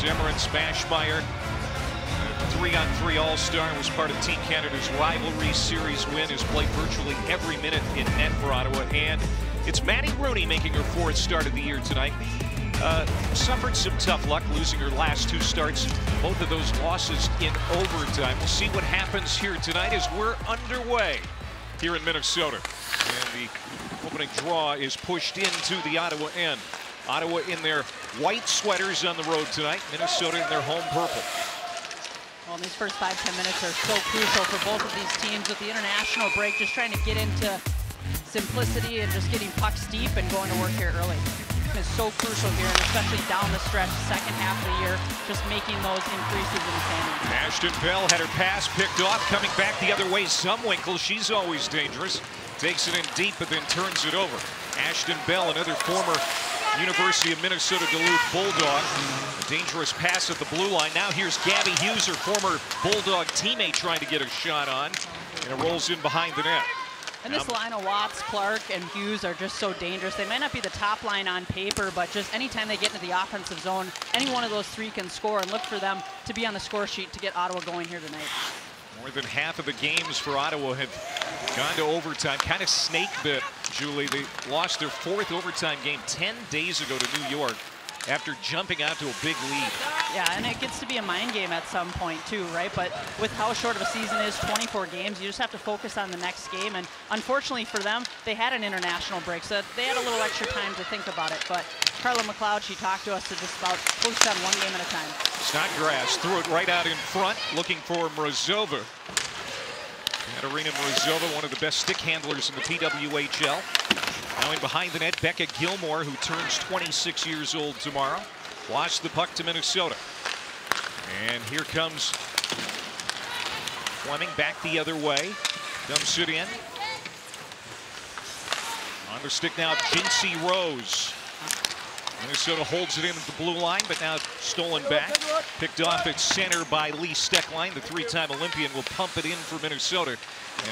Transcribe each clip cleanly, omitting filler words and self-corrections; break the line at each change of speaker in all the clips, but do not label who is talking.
Zemmer Smashmeyer, 3-on-3 All-Star, was part of Team Canada's rivalry series win, has played virtually every minute in net for Ottawa, and it's Maddie Rooney making her 4th start of the year tonight. Suffered some tough luck losing her last 2 starts, both of those losses in overtime. We'll see what happens here tonight as we're underway here in Minnesota. And the opening draw is pushed into the Ottawa end. Ottawa in their white sweaters on the road tonight, Minnesota in their home purple.
Well, these first 5-10 minutes are so crucial for both of these teams with the international break, just trying to get into simplicity and just getting pucks deep and going to work here early. Is so crucial here, and especially down the stretch, second half of the year, just making those increases in the standings.
Ashton Bell had her pass picked off, coming back the other way. Zumwinkle, she's always dangerous. Takes it in deep, but then turns it over. Ashton Bell, another former University of Minnesota Duluth Bulldog. A dangerous pass at the blue line. Now here's Gabby Hughes, her former Bulldog teammate, trying to get a shot on, and it rolls in behind the net.
And this line of Watts, Clark, and Hughes are just so dangerous. They might not be the top line on paper, but just anytime they get into the offensive zone, any one of those 3 can score, and look for them to be on the score sheet to get Ottawa going here tonight.
More than half of the games for Ottawa have gone to overtime. Kind of snake bit, Julie. They lost their 4th overtime game 10 days ago to New York after jumping out to a big lead.
Yeah, and it gets to be a mind game at some point too, right? But with how short of a season is, 24 games, you just have to focus on the next game. And unfortunately for them, they had an international break, so they had a little extra time to think about it. But Carla McLeod, she talked to us to just about focus on 1 game at a time.
Snodgrass threw it right out in front, looking for Mrazova. Katarina Mrazova, one of the best stick handlers in the PWHL. Now in behind the net, Becca Gilmore, who turns 26 years old tomorrow. Lost the puck to Minnesota. And here comes Fleming back the other way. Dumps it in. On the stick now, Jinsey Rose. Minnesota holds it in at the blue line, but now stolen back. Picked off at center by Lee Steckline. The 3-time Olympian will pump it in for Minnesota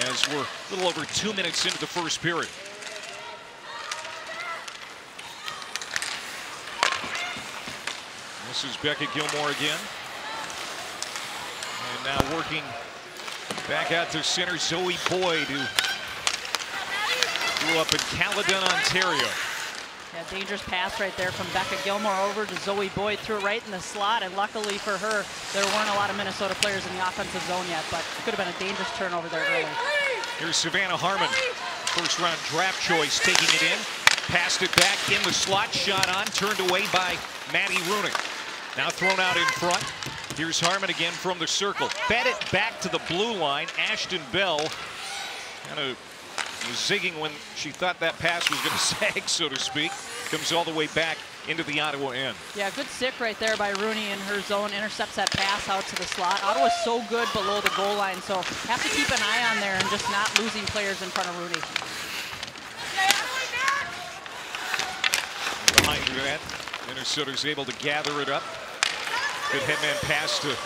as we're a little over 2 minutes into the first period. This is Becca Gilmore again. And now working back out to center, Zoe Boyd, who grew up in Caledon, Ontario.
Yeah, dangerous pass right there from Becca Gilmore over to Zoe Boyd. Threw it right in the slot, and luckily for her, there weren't a lot of Minnesota players in the offensive zone yet, but it could have been a dangerous turnover there early.
Here's Savannah Harmon, 1st-round draft choice, taking it in. Passed it back in the slot, shot on, turned away by Maddie Rooney. Now thrown out in front. Here's Harmon again from the circle. Fed it back to the blue line. Ashton Bell kind of was zigging when she thought that pass was going to sag, so to speak. Comes all the way back into the Ottawa end.
Yeah, good stick right there by Rooney in her zone. Intercepts that pass out to the slot. Ottawa's so good below the goal line, so have to keep an eye on there and just not losing players in front of Rooney.
Behind the net, Minnesota's able to gather it up. Good headman pass to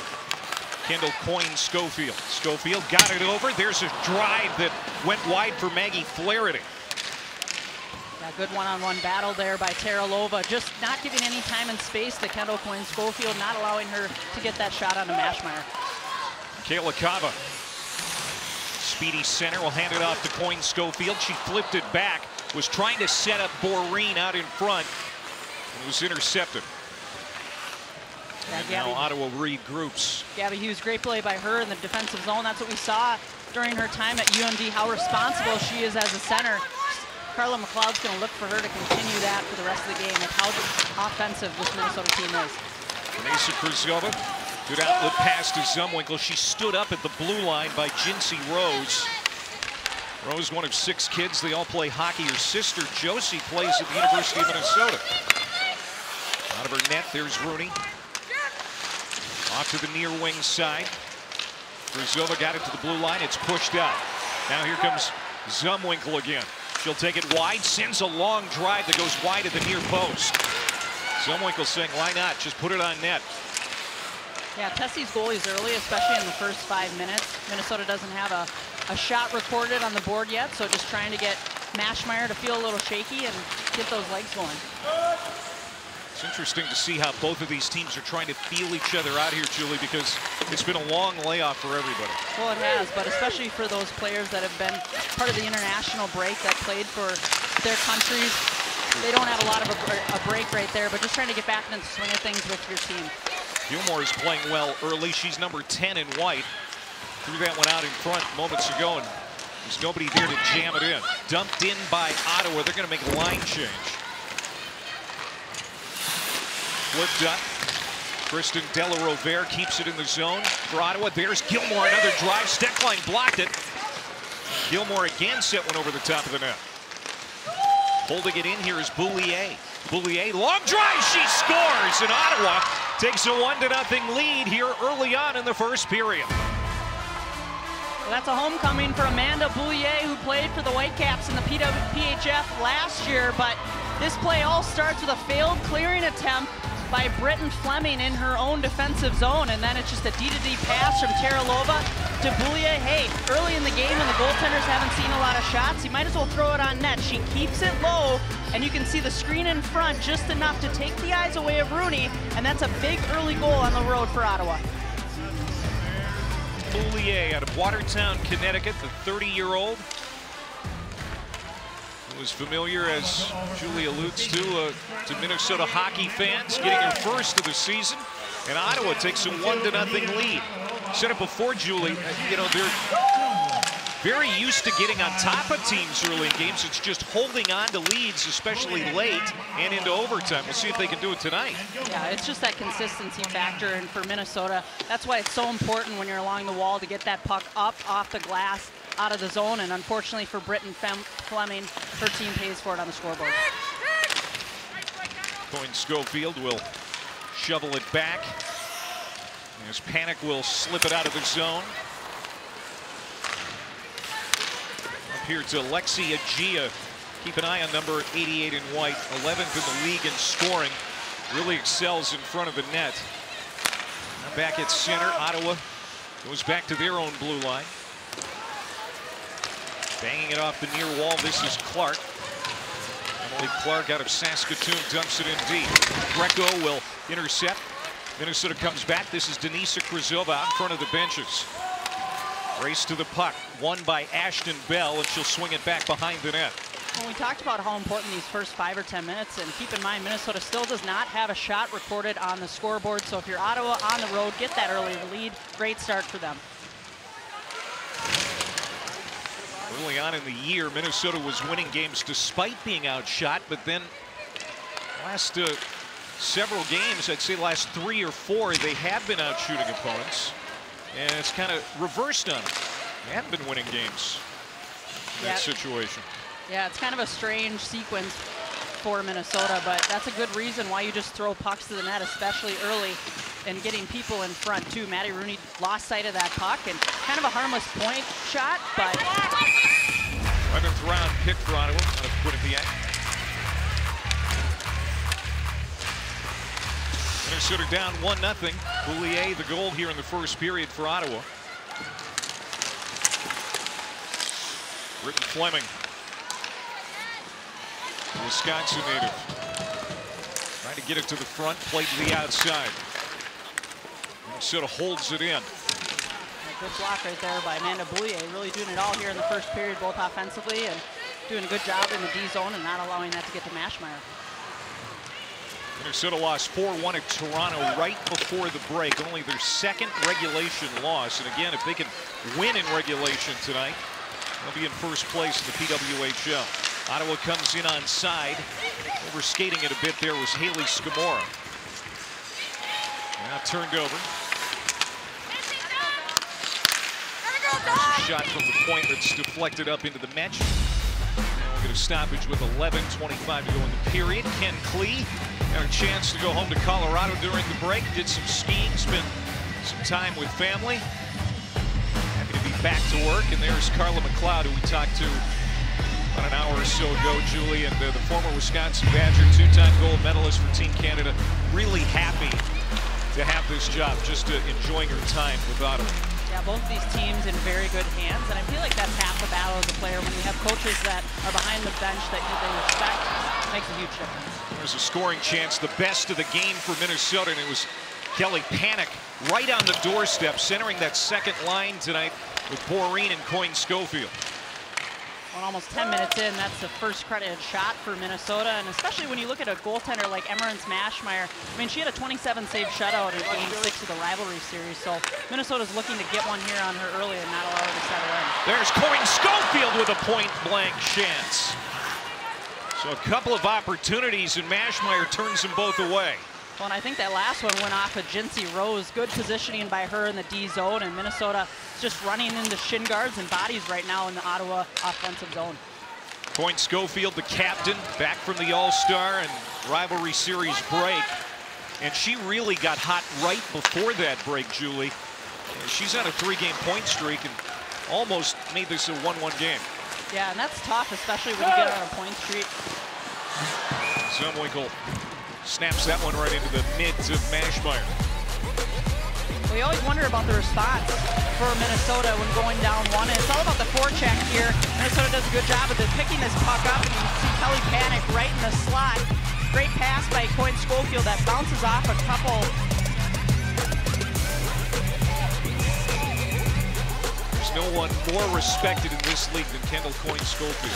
Kendall Coyne-Schofield. Schofield got it over. There's a drive that went wide for Maggie Flaherty.
Yeah, good one-on-one battle there by Teralova. Just not giving any time and space to Kendall Coyne-Schofield, not allowing her to get that shot onto Mashmeyer.
Kayla Cava, speedy center, will hand it off to Coyne-Schofield. She flipped it back, was trying to set up Boreen out in front, and was intercepted.
Yeah,
now Ottawa regroups.
Gabby Hughes, great play by her in the defensive zone. That's what we saw during her time at UMD, how responsible she is as a center. Carla McLeod's going to look for her to continue that for the rest of the game, with how offensive this Minnesota team is.
Vanessa Krzyzova, good outlet pass to Zumwinkle. She stood up at the blue line by Jinsey Rose. Rose, one of 6 kids. They all play hockey. Her sister, Josie, plays at the University of Minnesota. Out of her net, there's Rooney. Off to the near wing side. Krzyzova got it to the blue line. It's pushed out. Now here comes Zumwinkle again. She'll take it wide, sends a long drive that goes wide at the near post. Zumwinkle saying, why not? Just put it on net.
Yeah, Tessie's goalies early, especially in the first 5 minutes. Minnesota doesn't have a shot recorded on the board yet, so just trying to get Mashmeyer to feel a little shaky and get those legs going.
It's interesting to see how both of these teams are trying to feel each other out here, Julie, because it's been a long layoff for everybody.
Well, it has, but especially for those players that have been part of the international break that played for their countries. They don't have a lot of a break right there, but just trying to get back into the swing of things with your team.
Gilmore is playing well early. She's number 10 in white. Threw that one out in front moments ago, and there's nobody there to jam it in. Dumped in by Ottawa. They're going to make a line change. Flipped up. Kristen Delarovere keeps it in the zone for Ottawa. There's Gilmore, another drive. Steckline blocked it. Gilmore again set one over the top of the net. Holding it in here is Boulier. Boulier, long drive, she scores, and Ottawa takes a 1-0 lead here early on in the first period.
Well, that's a homecoming for Amanda Boulier, who played for the Whitecaps in the PWHL last year, but this play all starts with a failed clearing attempt by Britton Fleming in her own defensive zone, and then it's just a D-to-D pass from Teralova to Boulier. Hey, early in the game when the goaltenders haven't seen a lot of shots, you might as well throw it on net. She keeps it low, and you can see the screen in front just enough to take the eyes away of Rooney, and that's a big early goal on the road for Ottawa.
Boulier out of Watertown, Connecticut, the 30-year-old. Who is familiar, as Julie alludes to Minnesota hockey fans, getting her first of the season. And Ottawa takes a 1-0 lead. Said it before, Julie, you know, they're very used to getting on top of teams early in games. It's just holding on to leads, especially late and into overtime. We'll see if they can do it tonight. Yeah,
it's just that consistency factor, and for Minnesota, that's why it's so important when you're along the wall to get that puck up off the glass, out of the zone, and unfortunately for Britton Fleming, her team pays for it on the scoreboard.
Coyne Schofield will shovel it back. As Panic will slip it out of the zone. Up here to Lexi Agia. Keep an eye on number 88 in white, 11th in the league in scoring. Really excels in front of the net. Now back at center, Ottawa goes back to their own blue line. Banging it off the near wall, this is Clark. Emily Clark out of Saskatoon dumps it in deep. Greco will intercept. Minnesota comes back. This is Denisa Krzyzova out in front of the benches. Race to the puck, won by Ashton Bell, and she'll swing it back behind the net.
Well, we talked about how important these first 5 or 10 minutes, and keep in mind, Minnesota still does not have a shot recorded on the scoreboard, so if you're Ottawa on the road, get that early lead. Great start for them.
Early on in the year, Minnesota was winning games despite being outshot, but then last several games, I'd say last 3 or 4, they have been out shooting opponents, and it's kind of reversed on them. They haven't been winning games in that situation.
Yeah, it's kind of a strange sequence for Minnesota, but that's a good reason why you just throw pucks to the net, especially early, and getting people in front too. Maddie Rooney lost sight of that puck, and kind of a harmless point shot, but
11th round pick for Ottawa out of Quinnipiac. Minnesota down 1-0. Boulier the goal here in the first period for Ottawa. Britton Fleming, Wisconsin native, trying to get it to the front, played to the outside. Minnesota holds it in.
A good block right there by Amanda Boulier, really doing it all here in the first period, both offensively and doing a good job in the D zone and not allowing that to get to Mashmeyer.
Minnesota lost 4-1 at Toronto right before the break, only their second regulation loss. And again, if they can win in regulation tonight, they'll be in first place in the PWHL. Ottawa comes in on side. Overskating it a bit there was Haley Scamora. Now turned over. Shot from the point that's deflected up into the mesh. We'll get a stoppage with 11:25 to go in the period. Ken Klee got a chance to go home to Colorado during the break. Did some skiing, spent some time with family. Happy to be back to work. And there's Carla McLeod, who we talked to about an hour or so ago, Julie, and the former Wisconsin Badger, 2-time gold medalist for Team Canada. Really happy to have this job, just enjoying her time with Ottawa.
Yeah, both of these teams in very good hands, and I feel like that's half the battle as a player. When you have coaches that are behind the bench that they respect, it makes a huge difference.
There's a scoring chance, the best of the game for Minnesota, and it was Kelly Panik right on the doorstep, centering that second line tonight with Boreen and Coyne Schofield.
Well, almost 10 minutes in, that's the first credited shot for Minnesota, and especially when you look at a goaltender like Emmerance Mashmeyer. I mean, she had a 27-save shutout in Game 6 of the rivalry series, so Minnesota's looking to get one here on her early and not allow her to settle in.
There's Coyne Schofield with a point-blank chance. So a couple of opportunities, and Mashmeyer turns them both away.
Well, and I think that last one went off of Jinsey Rose. Good positioning by her in the D zone, and Minnesota just running into shin guards and bodies right now in the Ottawa offensive zone.
Coyne Schofield, the captain, back from the All-Star and rivalry series break. And she really got hot right before that break, Julie. She's on a 3-game point streak and almost made this a 1-1 game.
Yeah, and that's tough, especially when you get on a point streak.
Zumwinkle snaps that one right into the mids of Mashmeyer.
We always wonder about the response for Minnesota when going down one, and it's all about the forecheck here. Minnesota does a good job of picking this puck up, and you see Kelly Panik right in the slot. Great pass by Coyne Schofield that bounces off a couple.
No one more respected in this league than Kendall Coyne Schofield.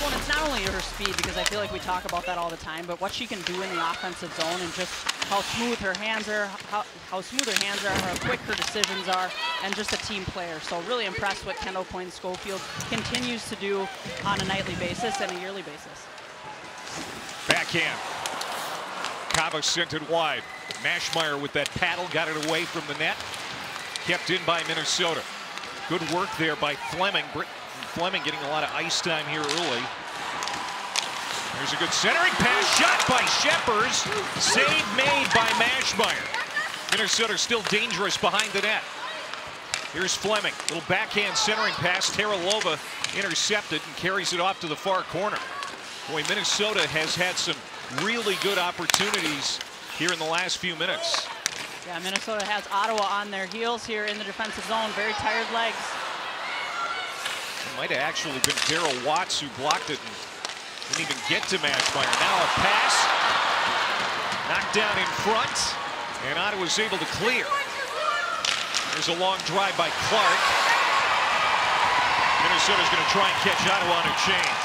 Well, and it's not only her speed, because I feel like we talk about that all the time, but what she can do in the offensive zone and just how smooth her hands are, how smooth her hands are, how quick her decisions are, and just a team player. So really impressed what Kendall Coyne Schofield continues to do on a nightly basis and a yearly basis.
Backhand. Kava sent it wide. Mashmeyer with that paddle got it away from the net. Kept in by Minnesota. Good work there by Fleming. Fleming getting a lot of ice time here early. There's a good centering pass, shot by Sheppers. Save made by Mashmeyer. Minnesota still dangerous behind the net. Here's Fleming, little backhand centering pass. Teralova intercepted and carries it off to the far corner. Boy, Minnesota has had some really good opportunities here in the last few minutes.
Yeah, Minnesota has Ottawa on their heels here in the defensive zone. Very tired legs.
It might have actually been Darryl Watts who blocked it and didn't even get to Mashmeyer. Now a pass. Knocked down in front. And Ottawa's able to clear. There's a long drive by Clark. Minnesota's going to try and catch Ottawa on a change.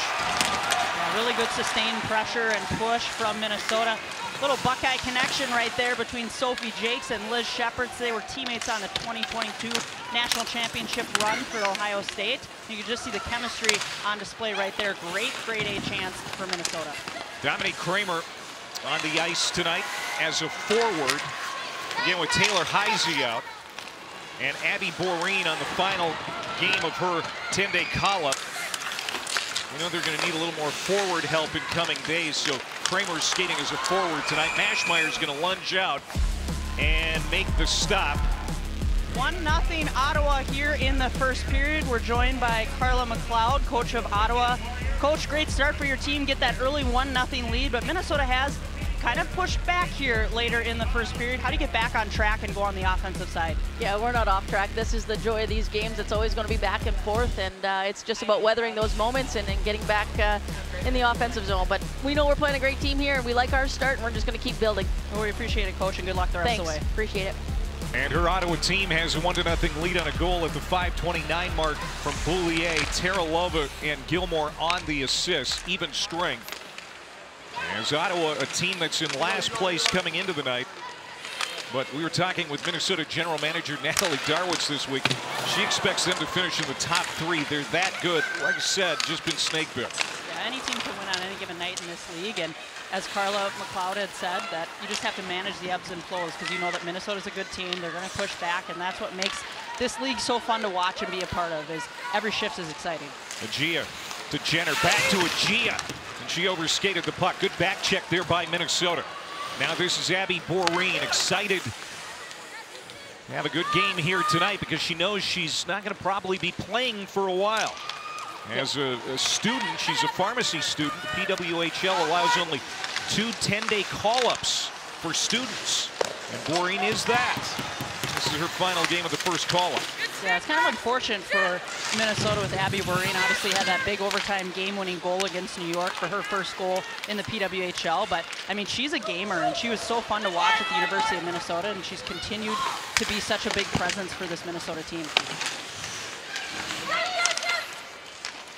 Yeah, really good sustained pressure and push from Minnesota. Little Buckeye connection right there between Sophie Jakes and Liz Shepard. They were teammates on the 2022 National Championship run for Ohio State. You can just see the chemistry on display right there. Great grade A chance for Minnesota.
Dominique Kramer on the ice tonight as a forward. Again with Taylor Heisey out. And Abby Boreen on the final game of her 10-day call-up. We know they're going to need a little more forward help in coming days, so Kramer's skating as a forward tonight. Mashmeyer's going to lunge out and make the stop.
1-0 Ottawa here in the first period. We're joined by Carla McLeod, coach of Ottawa. Coach, great start for your team. Get that early 1-0 lead, but Minnesota has kind of pushed back here later in the first period. How do you get back on track and go on the offensive side?
Yeah, we're not off track. This is the joy of these games. It's always going to be back and forth, and it's just about weathering those moments and getting back in the offensive zone. But we know we're playing a great team here, and we like our start, and we're just going to keep building.
Well, we appreciate it, Coach, and good luck the rest of the way.
Appreciate it.
And her Ottawa team has a 1-0 lead on a goal at the 5:29 mark from Boulier. Teralova and Gilmore on the assists, even strength. As Ottawa, a team that's in last place coming into the night. But we were talking with Minnesota General Manager Natalie Darwitz this week. She expects them to finish in the top 3. They're that good. Like I said, just been snake bit.
Yeah, any team can win on any given night in this league. And as Carla McLeod had said, that you just have to manage the ebbs and flows because you know that Minnesota's a good team. They're going to push back, and that's what makes this league so fun to watch and be a part of, is every shift is exciting.
Agia to Jenner, back to Agia. And she overskated the puck. Good back check there by Minnesota. Now this is Abby Boreen, excited to have a good game here tonight because she knows she's not going to probably be playing for a while. As a student, she's a pharmacy student. The PWHL allows only 2 10-day call-ups for students. And Boreen is that. This is her final game of the first call-up.
Yeah, it's kind of unfortunate for Minnesota with Abby Bureen. Obviously had that big overtime game-winning goal against New York for her first goal in the PWHL. But, I mean, she's a gamer, and she was so fun to watch at the University of Minnesota, and she's continued to be such a big presence for this Minnesota team.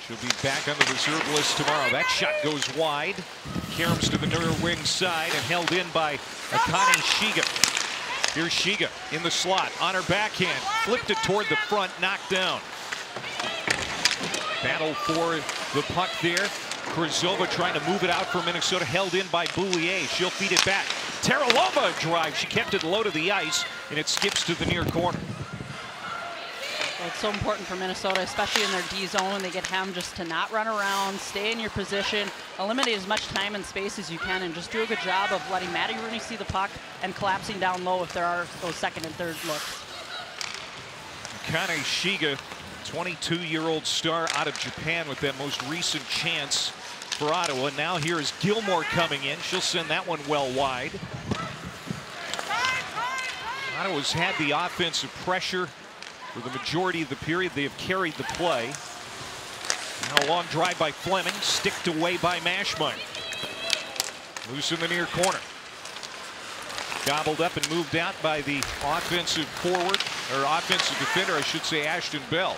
She'll be back on the reserve list tomorrow. That shot goes wide. Kerms to the near wing side and held in by Akane Shiga. Here's Shiga in the slot on her backhand. Flipped it toward the front, knocked down. Battle for the puck there. Krzyzova trying to move it out for Minnesota. Held in by Boulier. She'll feed it back. Taralova drive. She kept it low to the ice, and it skips to the near corner.
Well, it's so important for Minnesota, especially in their D zone. They get hemmed just to not run around, stay in your position, eliminate as much time and space as you can, and just do a good job of letting Maddie Rooney see the puck and collapsing down low if there are those second and third looks.
Akane Shiga, 22-year-old star out of Japan with that most recent chance for Ottawa. Now here is Gilmore coming in. She'll send that one well wide. Ottawa's had the offensive pressure for the majority of the period. They have carried the play. Now a long drive by Fleming, sticked away by Mashmeyer. Loose in the near corner. Gobbled up and moved out by the offensive forward, or offensive defender, I should say, Ashton Bell.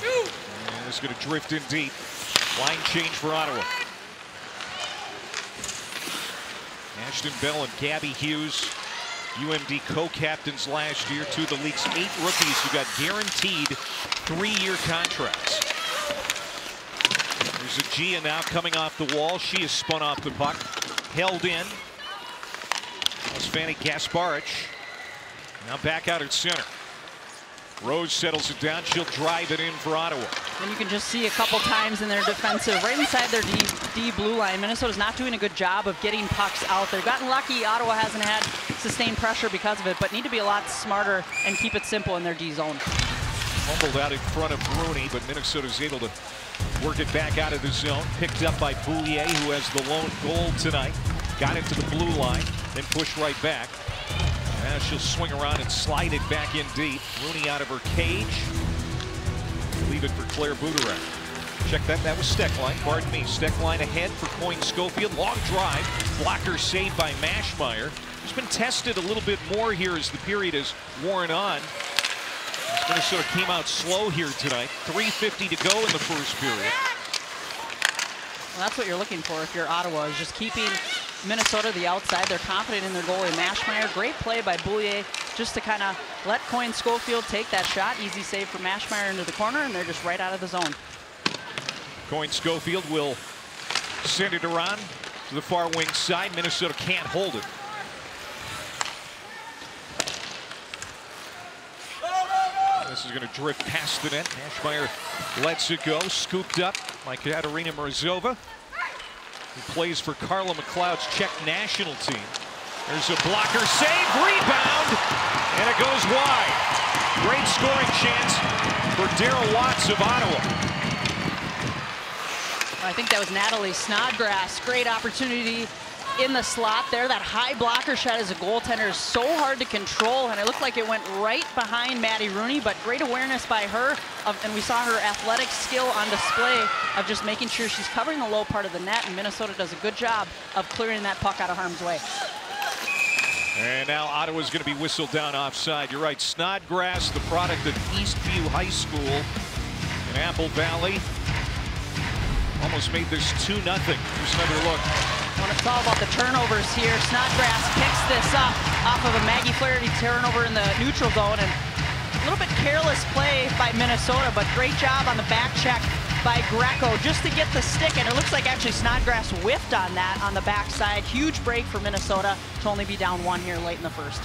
And it's going to drift in deep. Line change for Ottawa. Ashton Bell and Gabby Hughes, UMD co-captains last year, two of the league's 8 rookies who got guaranteed 3-year contracts. There's Agia now coming off the wall. She is spun off the puck, held in. That's Fanny Gasparich. Now back out at center. Rose settles it down. She'll drive it in for Ottawa.
And you can just see a couple times in their defensive, right inside their D blue line, Minnesota's not doing a good job of getting pucks out. They've gotten lucky. Ottawa hasn't had sustained pressure because of it, but need to be a lot smarter and keep it simple in their D zone.
Fumbled out in front of Rooney, but Minnesota's able to work it back out of the zone. Picked up by Boulier, who has the lone goal tonight. Got it to the blue line, then pushed right back. Now she'll swing around and slide it back in deep. Rooney out of her cage. Leave it for Claire Bouderin. Check that. That was Steckline. Pardon me. Steckline ahead for Coyne Schofield. Long drive. Blocker saved by Mashmeyer. He's been tested a little bit more here as the period has worn on. Minnesota came out slow here tonight. 3:50 to go in the first period.
Well, that's what you're looking for if you're Ottawa, is just keeping Minnesota the outside. They're confident in their goalie, Mashmeyer. Great play by Boulier just to kind of let Coyne Schofield take that shot. Easy save for Mashmeyer into the corner, and they're just right out of the zone.
Coyne Schofield will send it around to the far wing side. Minnesota can't hold it. This is going to drift past the net. Mashmeyer lets it go. Scooped up by Katarina Mrazova, who plays for Carla McLeod's Czech national team. There's a blocker save, rebound, and it goes wide. Great scoring chance for Daryl Watts of Ottawa.
I think that was Natalie Snodgrass. Great opportunity in the slot there. That high blocker shot as a goaltender is so hard to control, and it looked like it went right behind Maddie Rooney, but great awareness by her, and we saw her athletic skill on display of just making sure she's covering the low part of the net, and Minnesota does a good job of clearing that puck out of harm's way.
And now Ottawa's going to be whistled down offside. You're right, Snodgrass, the product of Eastview High School in Apple Valley, almost made this 2-0. Here's another look.
Well, it's all about the turnovers here. Snodgrass picks this up off of a Maggie Flaherty turnover in the neutral zone, and a little bit careless play by Minnesota, but great job on the back check by Greco just to get the stick, and it looks like actually Snodgrass whiffed on that on the backside. Huge break for Minnesota to only be down 1 here late in the first.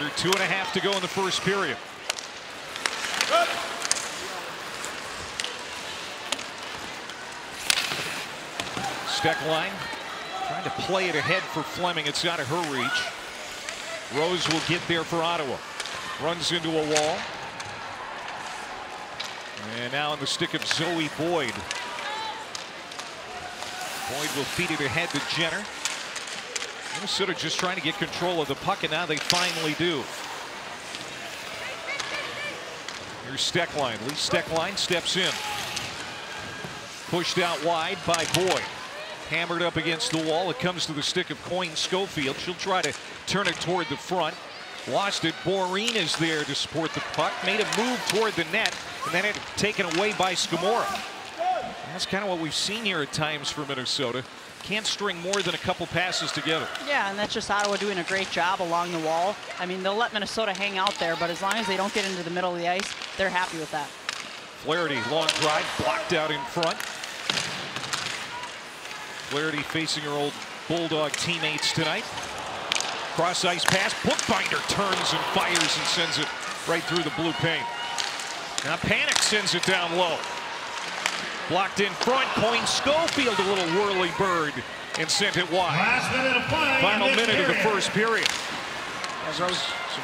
Under 2.5 to go in the first period. Steckline trying to play it ahead for Fleming. It's out of her reach. Rose will get there for Ottawa. Runs into a wall. And now on the stick of Zoe Boyd. Boyd will feed it ahead to Jenner. Minnesota just trying to get control of the puck, and now they finally do. Here's Steckline. Lee Steckline steps in. Pushed out wide by Boyd. Hammered up against the wall. It comes to the stick of Coyne Schofield. She'll try to turn it toward the front. Lost it. Boreen is there to support the puck. Made a move toward the net, and then it taken away by Scamora. That's kind of what we've seen here at times for Minnesota. Can't string more than a couple passes together. Yeah,
and that's just Ottawa doing a great job along the wall. I mean, they'll let Minnesota hang out there, but as long as they don't get into the middle of the ice, they're happy with that.
Flaherty, long drive, blocked out in front. Flaherty facing her old Bulldog teammates tonight. Cross ice pass, Bookbinder turns and fires and sends it right through the blue paint. Now Panic sends it down low. Blocked in front, Coyne Schofield, a little whirly bird, and sent it wide.
Last minute of play.
Final minute of the first period. Some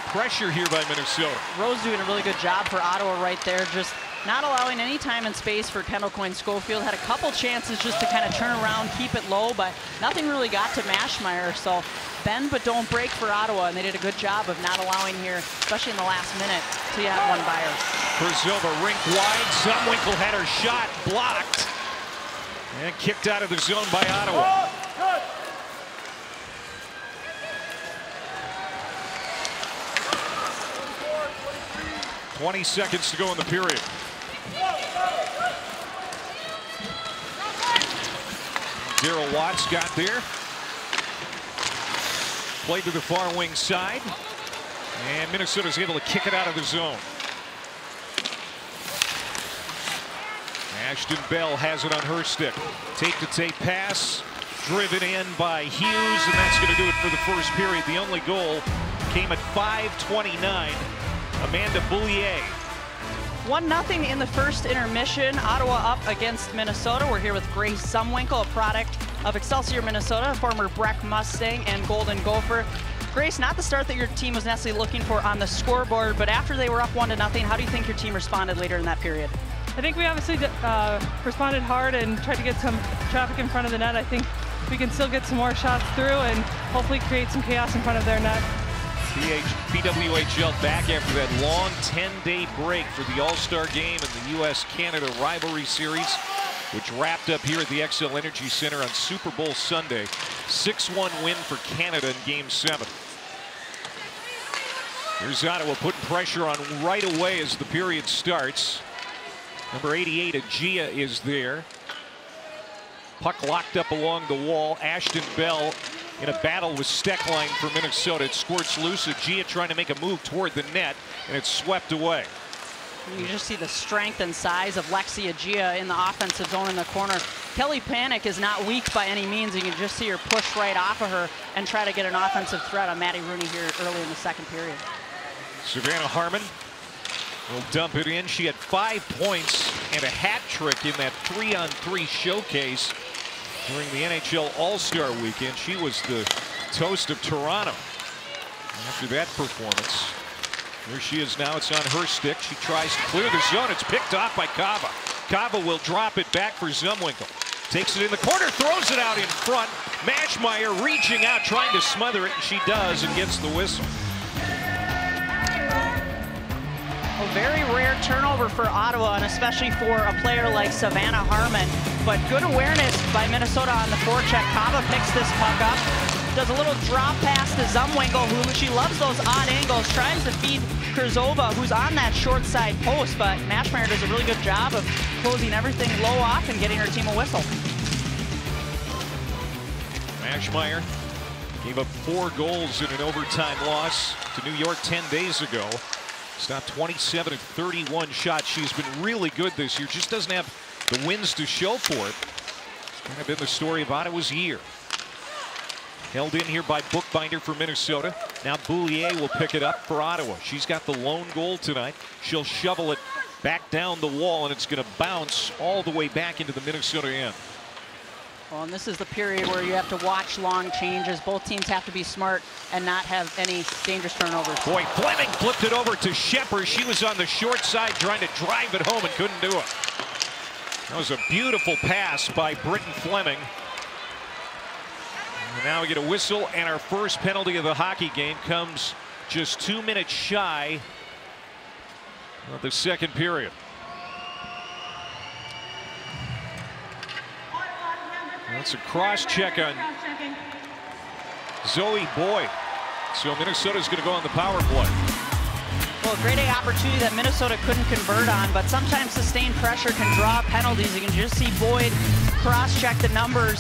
pressure here by Minnesota.
Rose doing a really good job for Ottawa right there, just not allowing any time and space for Kendall Coyne Schofield. Had a couple chances just to kind of turn around, keep it low, but nothing really got to Maschmeyer. So bend but don't break for Ottawa, and they did a good job of not allowing here, especially in the last minute, to get one by her.
Kurzova rink wide. Zumwinkle had her shot blocked and kicked out of the zone by Ottawa. 20 seconds to go in the period. Daryl Watts got there. Played to the far wing side. And Minnesota's able to kick it out of the zone. Ashton Bell has it on her stick. Tape-to-tape pass. Driven in by Hughes, and that's going to do it for the first period. The only goal came at 5:29. Amanda Boulier.
1-0 in the first intermission. Ottawa up against Minnesota. We're here with Grace Zumwinkle, a product of Excelsior, Minnesota, former Breck Mustang and Golden Gopher. Grace, not the start that your team was necessarily looking for on the scoreboard, but after they were up 1-0, how do you think your team responded later in that period?
I think we obviously responded hard and tried to get some traffic in front of the net. I think we can still get some more shots through and hopefully create some chaos in front of their net.
PWHL back after that long 10-day break for the All-Star game and the U.S.-Canada rivalry series, which wrapped up here at the XL Energy Center on Super Bowl Sunday. 6-1 win for Canada in Game 7. Here's Ottawa putting pressure on right away as the period starts. Number 88, Agia, is there. Puck locked up along the wall. Ashton Bell in a battle with Steckline for Minnesota. It squirts loose. Agia trying to make a move toward the net, and it's swept away.
You just see the strength and size of Lexi Agia in the offensive zone in the corner. Kelly Panic is not weak by any means. You can just see her push right off of her and try to get an offensive threat on Maddie Rooney here early in the second period.
Savannah Harmon will dump it in. She had 5 points and a hat trick in that 3-on-3 showcase during the NHL All-Star weekend. She was the toast of Toronto. After that performance, here she is now. It's on her stick. She tries to clear the zone. It's picked off by Kava. Kava will drop it back for Zumwinkle. Takes it in the corner, throws it out in front. Maschmeyer reaching out, trying to smother it, and she does and gets the whistle.
A very rare turnover for Ottawa, and especially for a player like Savannah Harmon. But good awareness by Minnesota on the forecheck. Kava picks this puck up, does a little drop pass to Zumwinkle, who she loves those odd angles, tries to feed Kurzova, who's on that short side post, but Maschmeyer does a really good job of closing everything low off and getting her team a whistle.
Maschmeyer gave up 4 goals in an overtime loss to New York 10 days ago. Stopped 27 of 31 shots. She's been really good this year. Just doesn't have the wins to show for it. Kind of been the story of Ottawa's year. Held in here by Bookbinder for Minnesota. Now Boulier will pick it up for Ottawa. She's got the lone goal tonight. She'll shovel it back down the wall, and it's going to bounce all the way back into the Minnesota end.
Well, and this is the period where you have to watch long changes. Both teams have to be smart and not have any dangerous turnovers.
Boy, Fleming flipped it over to Shepard. She was on the short side trying to drive it home and couldn't do it. That was a beautiful pass by Britton Fleming. And now we get a whistle, and our first penalty of the hockey game comes just 2 minutes shy of the second period. That's a cross check on Zoe Boyd. So Minnesota's going to go on the power play.
Well, a grade A opportunity that Minnesota couldn't convert on, but sometimes sustained pressure can draw penalties. You can just see Boyd cross-check the numbers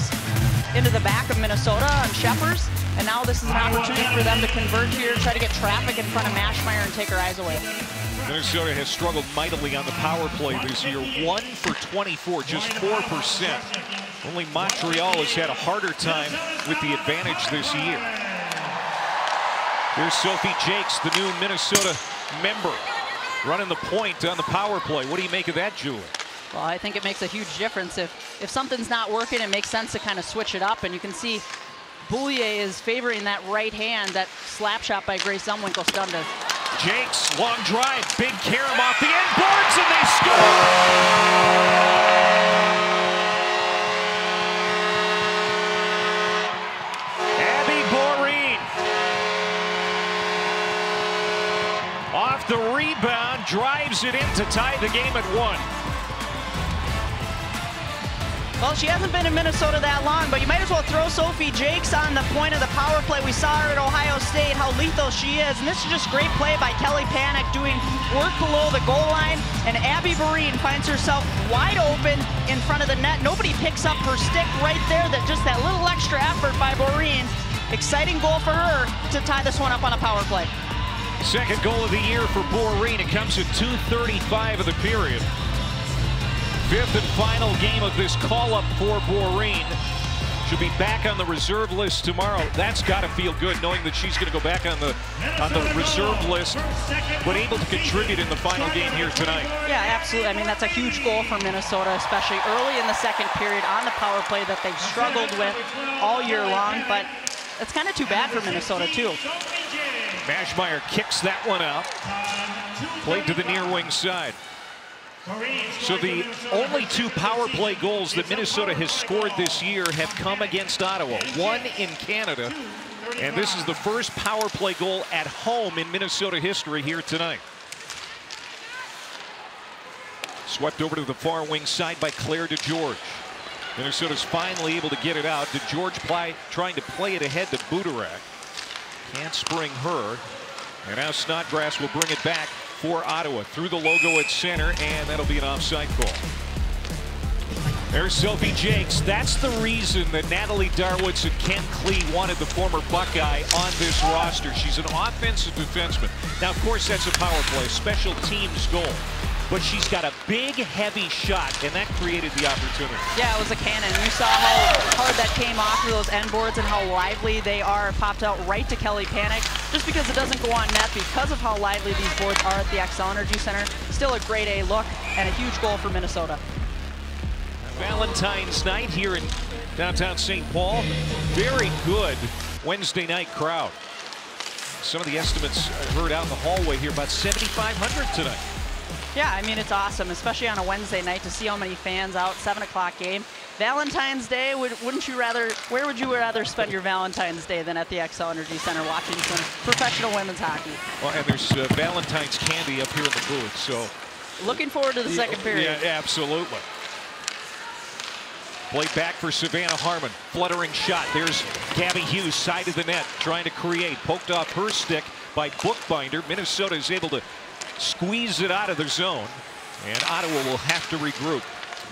into the back of Minnesota on Shepers, and now this is an opportunity for them to convert here, try to get traffic in front of Mashmeyer and take her eyes away.
Minnesota has struggled mightily on the power play this year. 1 for 24, just 4%. Only Montreal has had a harder time with the advantage this year. Here's Sophie Jakes, the new Minnesota member, running the point on the power play. What do you make of that, Julie?
Well, I think it makes a huge difference. If something's not working, it makes sense to kind of switch it up. And you can see Boulier is favoring that right hand. That slap shot by Grace Zumwinkle stunned us.
Jakes, long drive, big carom off the end boards, and they score! Off the rebound, drives it in to tie the game at 1.
Well, she hasn't been in Minnesota that long, but you might as well throw Sophie Jakes on the point of the power play. We saw her at Ohio State, how lethal she is, and this is just great play by Kelly Panik doing work below the goal line, and Abby Barine finds herself wide open in front of the net. Nobody picks up her stick right there. Just that little extra effort by Barine. Exciting goal for her to tie this one up on a power play.
Second goal of the year for Boreen. It comes at 2:35 of the period. Fifth and final game of this call-up for Boreen. She'll be back on the reserve list tomorrow. That's got to feel good, knowing that she's going to go back on the reserve list, but able to contribute in the final game here tonight.
Yeah, absolutely. I mean, that's a huge goal for Minnesota, especially early in the second period on the power play that they've struggled with all year long, but it's kind of too bad for Minnesota, too.
Mashmeyer kicks that one out. Played to the near wing side. So the only 2 power play goals that Minnesota has scored this year have come against Ottawa. One in Canada, and this is the first power play goal at home in Minnesota history here tonight. Swept over to the far wing side by Claire DeGeorge. Minnesota's finally able to get it out. DeGeorge trying to play it ahead to Budarak. Can't spring her. And now Snodgrass will bring it back for Ottawa through the logo at center, and that'll be an offside call. There's Sophie Jakes. That's the reason that Natalie Darwitz and Ken Klee wanted the former Buckeye on this roster. She's an offensive defenseman. Now, of course, that's a power play, special teams goal. But she's got a big, heavy shot, and that created the opportunity. Yeah,
it was a cannon. You saw how hard that came off of those end boards and how lively they are. It popped out right to Kelly Panik. Just because it doesn't go on net, because of how lively these boards are at the Xcel Energy Center, still a grade A look and a huge goal for Minnesota.
Valentine's night here in downtown St. Paul. Very good Wednesday night crowd. Some of the estimates I heard out in the hallway here, about 7,500 tonight.
Yeah, I mean, it's awesome, especially on a Wednesday night, to see how many fans out. 7 o'clock game. Valentine's Day, wouldn't you rather, where would you rather spend your Valentine's Day than at the Xcel Energy Center watching some professional women's hockey?
Well, and there's Valentine's candy up here in the booth, so.
Looking forward to the second period.
Yeah, absolutely. Play back for Savannah Harmon. Fluttering shot. There's Gabby Hughes, side of the net, trying to create. Poked off her stick by Bookbinder. Minnesota is able to squeeze it out of the zone, and Ottawa will have to regroup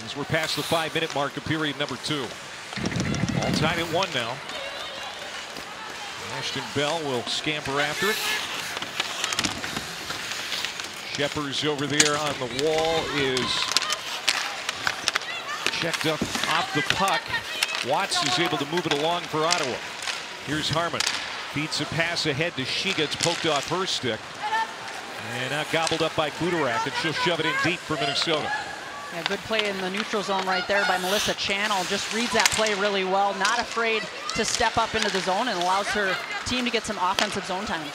as we're past the 5-minute mark of period number 2. All tied at 1 now. Ashton Bell will scamper after it. Shepard's over there on the wall, is checked up off the puck. Watts is able to move it along for Ottawa. Here's Harmon. Feeds a pass ahead to Shiga. It's poked off her stick. And now gobbled up by Budarak, and she'll shove it in deep for Minnesota.
Yeah, good play in the neutral zone right there by Melissa Channel. Just reads that play really well, not afraid to step up into the zone and allows her team to get some offensive zone time.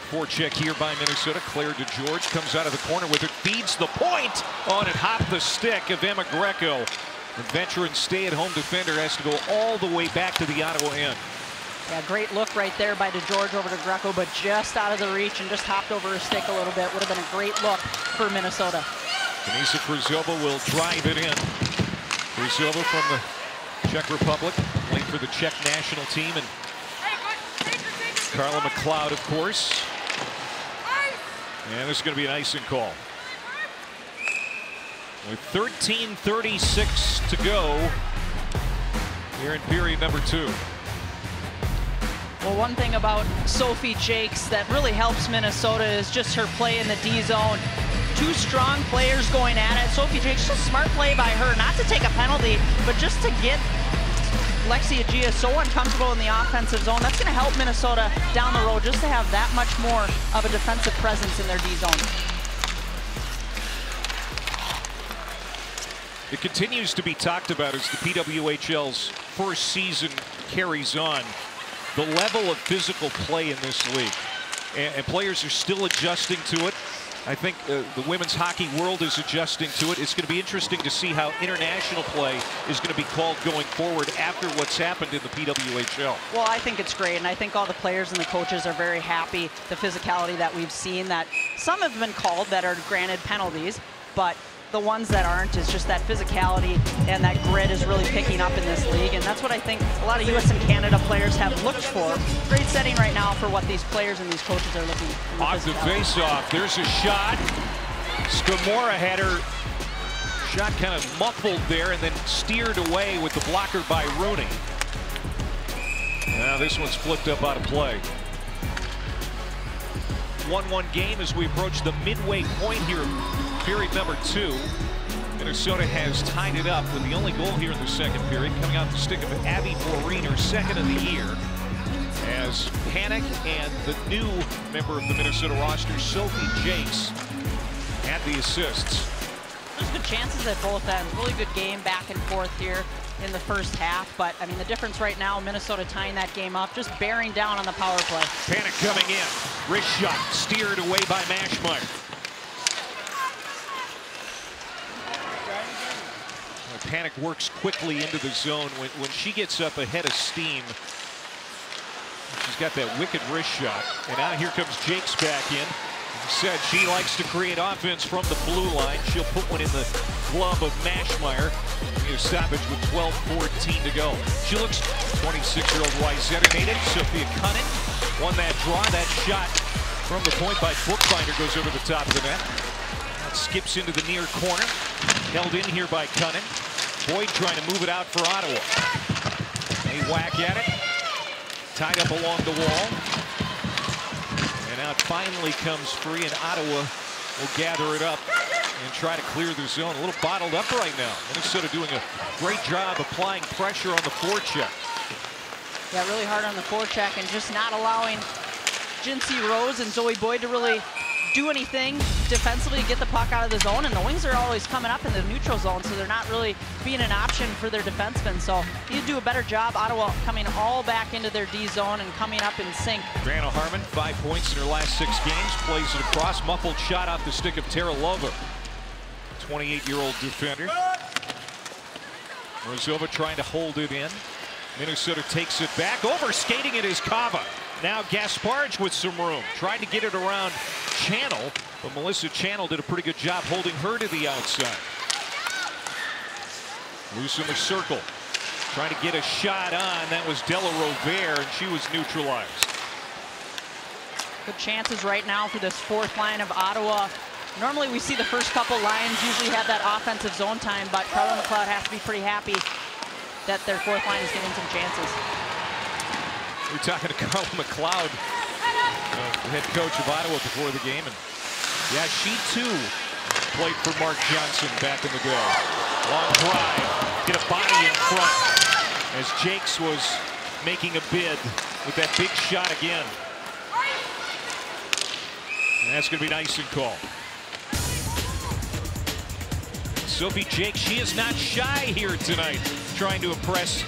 Forecheck here by Minnesota. Claire DeGeorge comes out of the corner with it, feeds the point on it, hopped the stick of Emma Greco. The veteran stay-at-home defender has to go all the way back to the Ottawa end.
Yeah, great look right there by DeGeorge over to Greco, but just out of the reach and just hopped over her stick a little bit. Would have been a great look for Minnesota.
Denisa Kruzova will drive it in. Kruzova from the Czech Republic, playing for the Czech national team, and Carla McLeod, of course. And this is going to be an icing call. With 13:36 to go here in period number 2.
Well, one thing about Sophie Jakes that really helps Minnesota is just her play in the D zone. 2 strong players going at it. Sophie Jakes, just smart play by her, not to take a penalty, but just to get Lexi Agia so uncomfortable in the offensive zone. That's going to help Minnesota down the road, just to have that much more of a defensive presence in their D zone.
It continues to be talked about as the PWHL's first season carries on. The level of physical play in this league. And players are still adjusting to it. I think the women's hockey world is adjusting to it. It's going to be interesting to see how international play is going to be called going forward after what's happened in the PWHL.
Well, I think it's great, and I think all the players and the coaches are very happy. The physicality that we've seen, that some have been called that are granted penalties, but the ones that aren't is just that physicality and that grit is really picking up in this league, and that's what I think a lot of U.S. and Canada players have looked for. Great setting right now for what these players and these coaches are looking for.
Off the face-off, there's a shot. Skamora had her shot kind of muffled there and then steered away with the blocker by Rooney. Now this one's flipped up out of play. 1-1 game as we approach the midway point here. Period number 2. Minnesota has tied it up with the only goal here in the second period coming out the stick of Abby Maureen, her second of the year, as Panic and the new member of the Minnesota roster, Sophie Jakes, had the assists.
There's good chances at both ends. Really good game back and forth here in the first half, but I mean the difference right now, Minnesota tying that game up, just bearing down on the power play.
Panic coming in, wrist shot steered away by Mashmeyer. Panic works quickly into the zone. When she gets up ahead of steam, she's got that wicked wrist shot. And now here comes Jakes back in. Said she likes to create offense from the blue line. She'll put one in the glove of Mashmeyer. Savage with 12:14 to go. She looks 26-year-old Wayzata native. Sophia Cunnin won that draw. That shot from the point by Bookbinder goes over the top of the net. That skips into the near corner. Held in here by Cunnin. Boyd trying to move it out for Ottawa. They whack at it. Tied up along the wall. And now it finally comes free, and Ottawa will gather it up and try to clear the zone. A little bottled up right now. Minnesota doing a great job applying pressure on the forecheck.
Yeah, really hard on the forecheck and just not allowing Jinsey Rose and Zoe Boyd to really do anything defensively to get the puck out of the zone, and the wings are always coming up in the neutral zone, so they're not really being an option for their defensemen. So you do a better job. Ottawa coming all back into their D zone and coming up in sync.
Grana Harmon, 5 points in her last 6 games, plays it across, muffled shot off the stick of Tara Lova, 28-year-old defender. Rozova trying to hold it in. Minnesota takes it back. Over skating it is Kava. Now Gasparge with some room. Tried to get it around Channel, but Melissa Channel did a pretty good job holding her to the outside. Loose in the circle. Trying to get a shot on. That was Della Rovere, and she was neutralized.
Good chances right now for this fourth line of Ottawa. Normally we see the first couple lines usually have that offensive zone time, but Carla McLeod has to be pretty happy that their fourth line is getting some chances.
We're talking to Carla McLeod, the head coach of Ottawa, before the game, and yeah, she too played for Mark Johnson back in the day. Long drive, get a body in front as Jakes was making a bid with that big shot again. And that's going to be nice and called. Sophie Jakes, she is not shy here tonight, trying to impress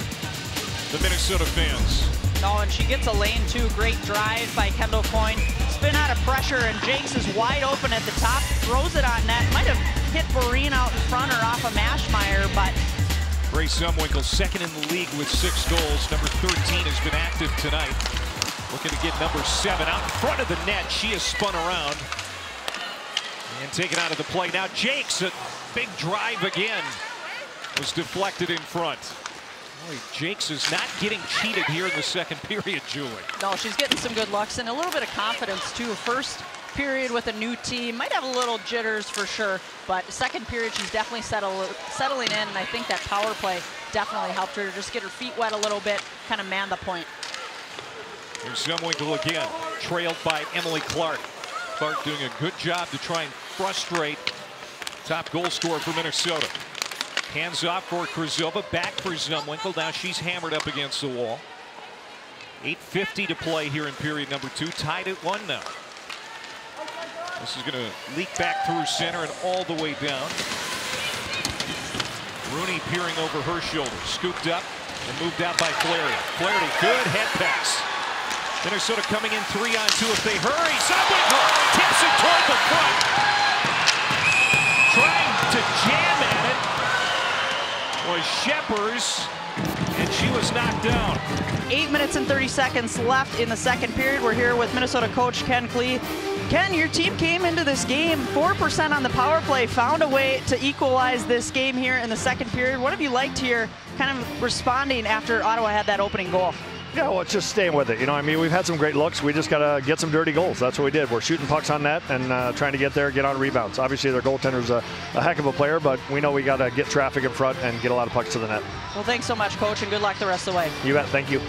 the Minnesota fans.
Oh, and she gets a lane too. Great drive by Kendall Coyne. Spin out of pressure, and Jakes is wide open at the top. Throws it on net. Might have hit Boreen out in front or off of Mashmeyer, but
Grace Zumwinkle, second in the league with 6 goals. Number 13 has been active tonight. Looking to get number 7 out in front of the net. She has spun around and taken out of the play. Now Jakes, a big drive again, was deflected in front. Boy, Jakes is not getting cheated here in the second period, Julie.
no, she's getting some good looks and a little bit of confidence too. First period with a new team, might have a little jitters for sure, but second period she's definitely settling in, and I think that power play definitely helped her just get her feet wet a little bit, kind of man the point.
Here's Zumwinkle again, trailed by Emily Clark. Clark doing a good job to try and frustrate top goal scorer for Minnesota. Hands off for Krzyzova, back for Zumwinkle. Now she's hammered up against the wall. 8:50 to play here in period number 2. Tied at 1 now. This is going to leak back through center and all the way down. Rooney peering over her shoulder, scooped up and moved out by Flaherty. Flaherty, good head pass. Minnesota coming in 3-on-2 if they hurry. Zumwinkle tips it toward the front. Trying to jam at it was Scheppers, and she was knocked down.
8 minutes and 30 seconds left in the second period. We're here with Minnesota coach Ken Klee. Ken, your team came into this game 4% on the power play, found a way to equalize this game here in the second period. What have you liked here, kind of responding after Ottawa had that opening goal?
Yeah, well, it's just staying with it. You know, I mean, we've had some great looks. We just got to get some dirty goals. That's what we did. We're shooting pucks on net and trying to get there, get on rebounds. Obviously, their goaltender's a heck of a player, but we know we got to get traffic in front and get a lot of pucks to the net.
Well, thanks so much, Coach, and good luck the rest of the way.
You bet. Thank you.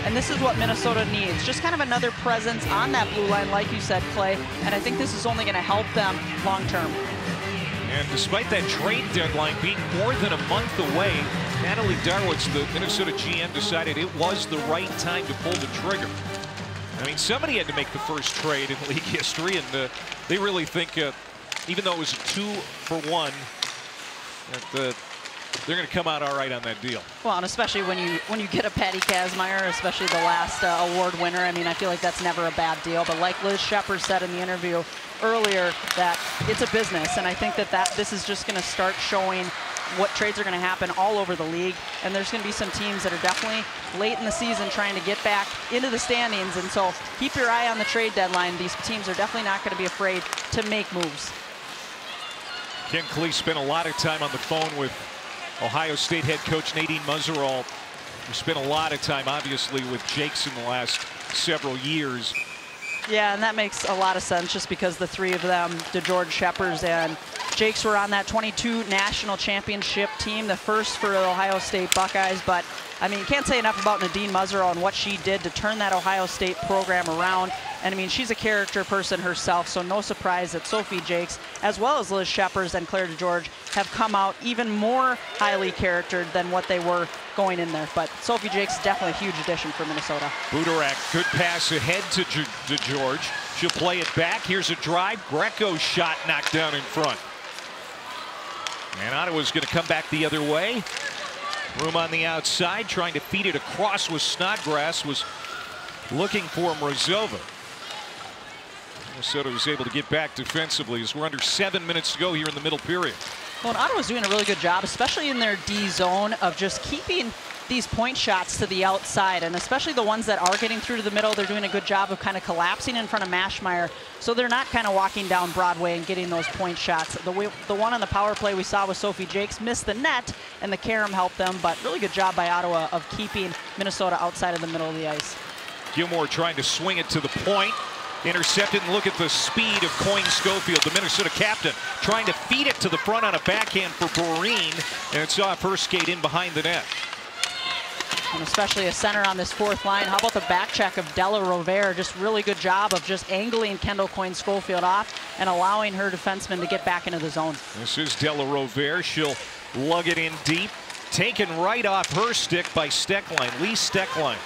And this is what Minnesota needs, just kind of another presence on that blue line, like you said, Clay. And I think this is only going to help them long term.
And despite that trade deadline being more than a month away, Natalie Darwitz, the Minnesota GM, decided it was the right time to pull the trigger. I mean, somebody had to make the first trade in league history, and they really think, even though it was a 2-for-1, that they're going to come out all right on that deal.
Well, and especially when you get a Patty Kazmaier, especially the last award winner, I mean, I feel like that's never a bad deal. But like Liz Scheppers said in the interview earlier, that it's a business, and I think that this is just going to start showing what trades are going to happen all over the league. And there's going to be some teams that are definitely late in the season trying to get back into the standings. And so keep your eye on the trade deadline. These teams are definitely not going to be afraid to make moves.
Ken Klee spent a lot of time on the phone with Ohio State head coach Nadine Muzzerall, who spent a lot of time, obviously, with Jakes in the last several years.
Yeah, and that makes a lot of sense just because the three of them, DeGeorge, Scheppers, and Jakes, were on that 22 national championship team, the first for the Ohio State Buckeyes. But, I mean, you can't say enough about Nadine Muzzerall and what she did to turn that Ohio State program around. And, I mean, she's a character person herself, so no surprise that Sophie Jakes, as well as Liz Scheppers and Claire DeGeorge, have come out even more highly charactered than what they were going in there. But Sophie Jakes is definitely a huge addition for Minnesota.
Budorak, good pass ahead to DeGeorge. She'll play it back. Here's a drive. Greco's shot knocked down in front. And Ottawa's going to come back the other way. Room on the outside, trying to feed it across with Snodgrass, was looking for Mrazova. Minnesota was able to get back defensively as we're under 7 minutes to go here in the middle period.
Well, and Ottawa's doing a really good job, especially in their D zone, of just keeping these point shots to the outside, and especially the ones that are getting through to the middle. They're doing a good job of kind of collapsing in front of Mashmeyer, so they're not kind of walking down Broadway and getting those point shots. The one on the power play we saw with Sophie Jakes missed the net, and the carom helped them, but really good job by Ottawa of keeping Minnesota outside of the middle of the ice.
Gilmore trying to swing it to the point. Intercepted, and look at the speed of Coyne Schofield, the Minnesota captain, trying to feed it to the front on a backhand for Boreen, and it saw a first skate in behind the net.
And especially a center on this fourth line. How about the back check of Della Rovere? Just really good job of just angling Kendall Coyne Schofield off and allowing her defenseman to get back into the zone.
This is Della Rovere. She'll lug it in deep. Taken right off her stick by Steckline, Lee Steckline.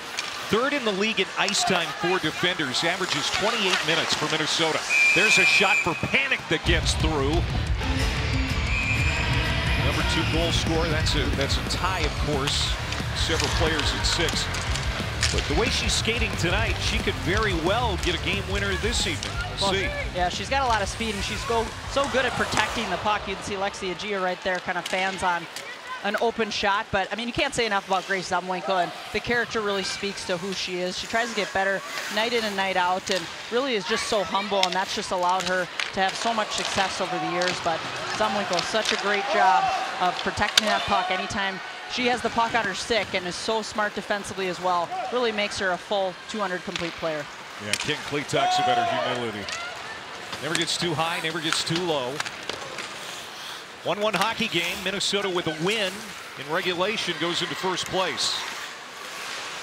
third in the league in ice time for defenders, averages 28 minutes for Minnesota. There's a shot for Panic that gets through. Number 2 goal scorer. That's a tie, of course. Several players at 6. But the way she's skating tonight, she could very well get a game winner this evening. We'll see.
Yeah, she's got a lot of speed, and she's so good at protecting the puck. You can see Lexi Agia right there, kind of fans on an open shot. But I mean, you can't say enough about Grace Zumwinkle, and the character really speaks to who she is. She tries to get better night in and night out, and really is just so humble, and that's just allowed her to have so much success over the years. But Zumwinkle, such a great job of protecting that puck anytime she has the puck on her stick, and is so smart defensively as well. Really makes her a full 200 complete player.
Yeah, King Clee talks about her humility. Never gets too high, never gets too low. 1-1 hockey game. Minnesota with a win in regulation goes into first place.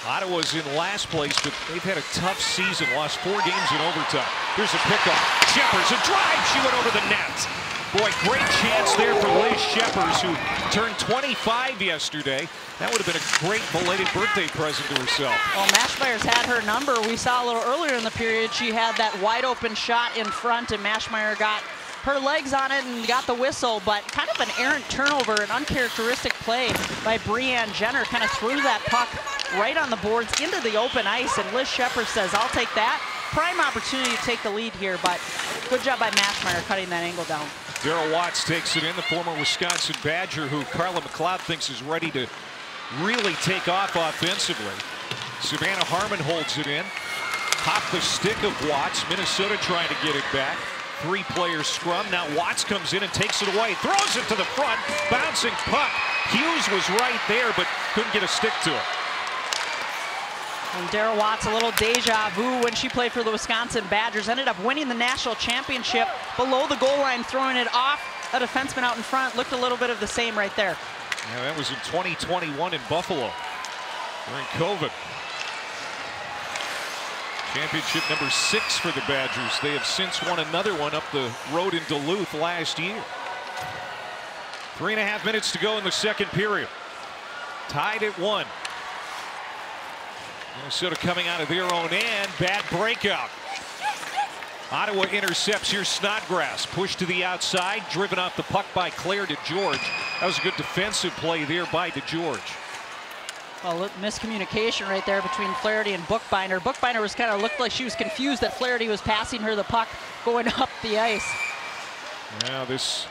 Ottawa's in last place, but they've had a tough season. Lost 4 games in overtime. Here's a pickup. Shepers, a drive. She went over the net. Boy, great chance there for Liz Shepers, who turned 25 yesterday. That would have been a great belated birthday present to herself.
Well, Mashmeyer's had her number. We saw a little earlier in the period, she had that wide open shot in front, and Mashmeyer got her legs on it and got the whistle, but kind of an errant turnover, an uncharacteristic play by Breanne Jenner. Kind of threw that puck right on the boards into the open ice, and Liz Shepard says, I'll take that. Prime opportunity to take the lead here, but good job by Mashmeyer cutting that angle down.
Daryl Watts takes it in, the former Wisconsin Badger, who Carla McLeod thinks is ready to really take off offensively. Savannah Harmon holds it in. Pop the stick of Watts. Minnesota trying to get it back. 3-player scrum. Now Watts comes in and takes it away. Throws it to the front. Bouncing puck. Hughes was right there, but couldn't get a stick to it.
And Daryl Watts, a little deja vu when she played for the Wisconsin Badgers. Ended up winning the national championship below the goal line, throwing it off a defenseman out in front. Looked a little bit of the same right there.
Yeah, that was in 2021 in Buffalo during COVID. Championship number 6 for the Badgers. They have since won another one up the road in Duluth last year. 3.5 minutes to go in the second period. Tied at 1. Minnesota coming out of their own end. Bad breakout. Ottawa intercepts here. Snodgrass pushed to the outside, driven off the puck by Claire DeGeorge. That was a good defensive play there by DeGeorge.
Well, miscommunication right there between Flaherty and Bookbinder. Bookbinder was kind of looked like she was confused that Flaherty was passing her the puck going up the ice.
Now this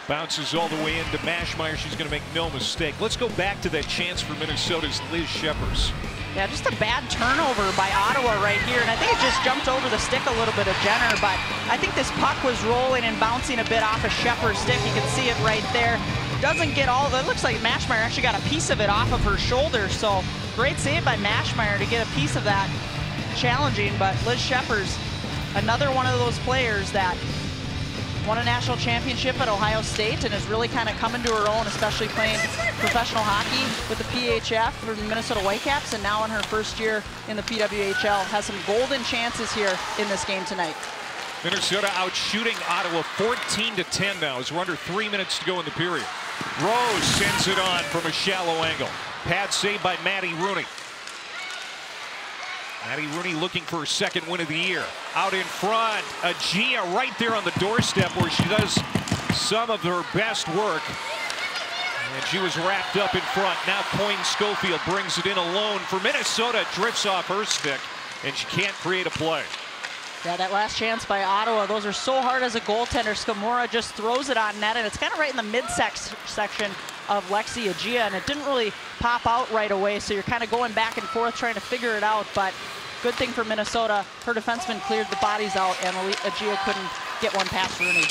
bounces all the way into Mashmeyer. She's going to make no mistake. Let's go back to that chance for Minnesota's Liz Shepers.
Yeah, just a bad turnover by Ottawa right here, and I think it just jumped over the stick a little bit of Jenner, but I think this puck was rolling and bouncing a bit off of Shepard's stick. You can see it right there. Doesn't get all of it. Looks like Mashmeyer actually got a piece of it off of her shoulder, so great save by Mashmeyer to get a piece of that. Challenging, but Liz Shepers, another one of those players that won a national championship at Ohio State and is really kind of coming to her own, especially playing professional hockey with the PHF for the Minnesota Whitecaps, and now in her first year in the PWHL. Has some golden chances here in this game tonight.
Minnesota out shooting Ottawa 14-10 now as we're under 3 minutes to go in the period. Rose sends it on from a shallow angle. Pad save by Maddie Rooney. Maddie Rooney looking for her second win of the year. Out in front, Agia right there on the doorstep where she does some of her best work. And she was wrapped up in front. Now Coyne Schofield brings it in alone for Minnesota. Drifts off her stick, and she can't create a play.
Yeah, that last chance by Ottawa, those are so hard as a goaltender. Skamora just throws it on net, and it's kind of right in the mid-section of Lexi Agia, and it didn't really pop out right away, so you're kind of going back and forth trying to figure it out. But good thing for Minnesota, her defenseman cleared the bodies out, and Agia couldn't get one past Rooney.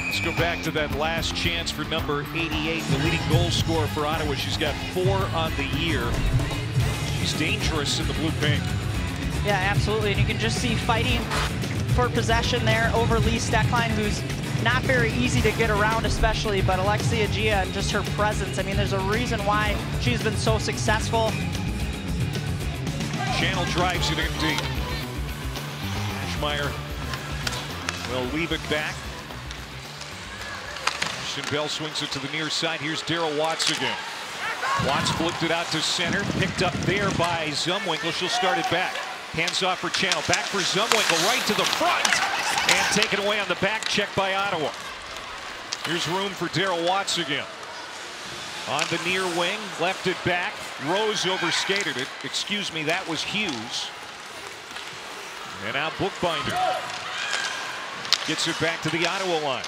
Let's go back to that last chance for number 88, the leading goal scorer for Ottawa. She's got 4 on the year. She's dangerous in the blue-pink.
Yeah, absolutely, and you can just see fighting for possession there over Lee Stecklein, who's not very easy to get around especially, but Alexia Agia and just her presence. I mean, there's a reason why she's been so successful.
Channel drives it in deep. Mashmeyer will leave it back. Ashton Bell swings it to the near side. Here's Daryl Watts again. Watts flipped it out to center, picked up there by Zumwinkle. She'll start it back. Hands off for Channel. Back for Zumwinkle, right to the front. And taken away on the back check by Ottawa. Here's room for Daryl Watts again. On the near wing, left it back. Rose overskated it. Excuse me, that was Hughes. And now Bookbinder gets it back to the Ottawa line.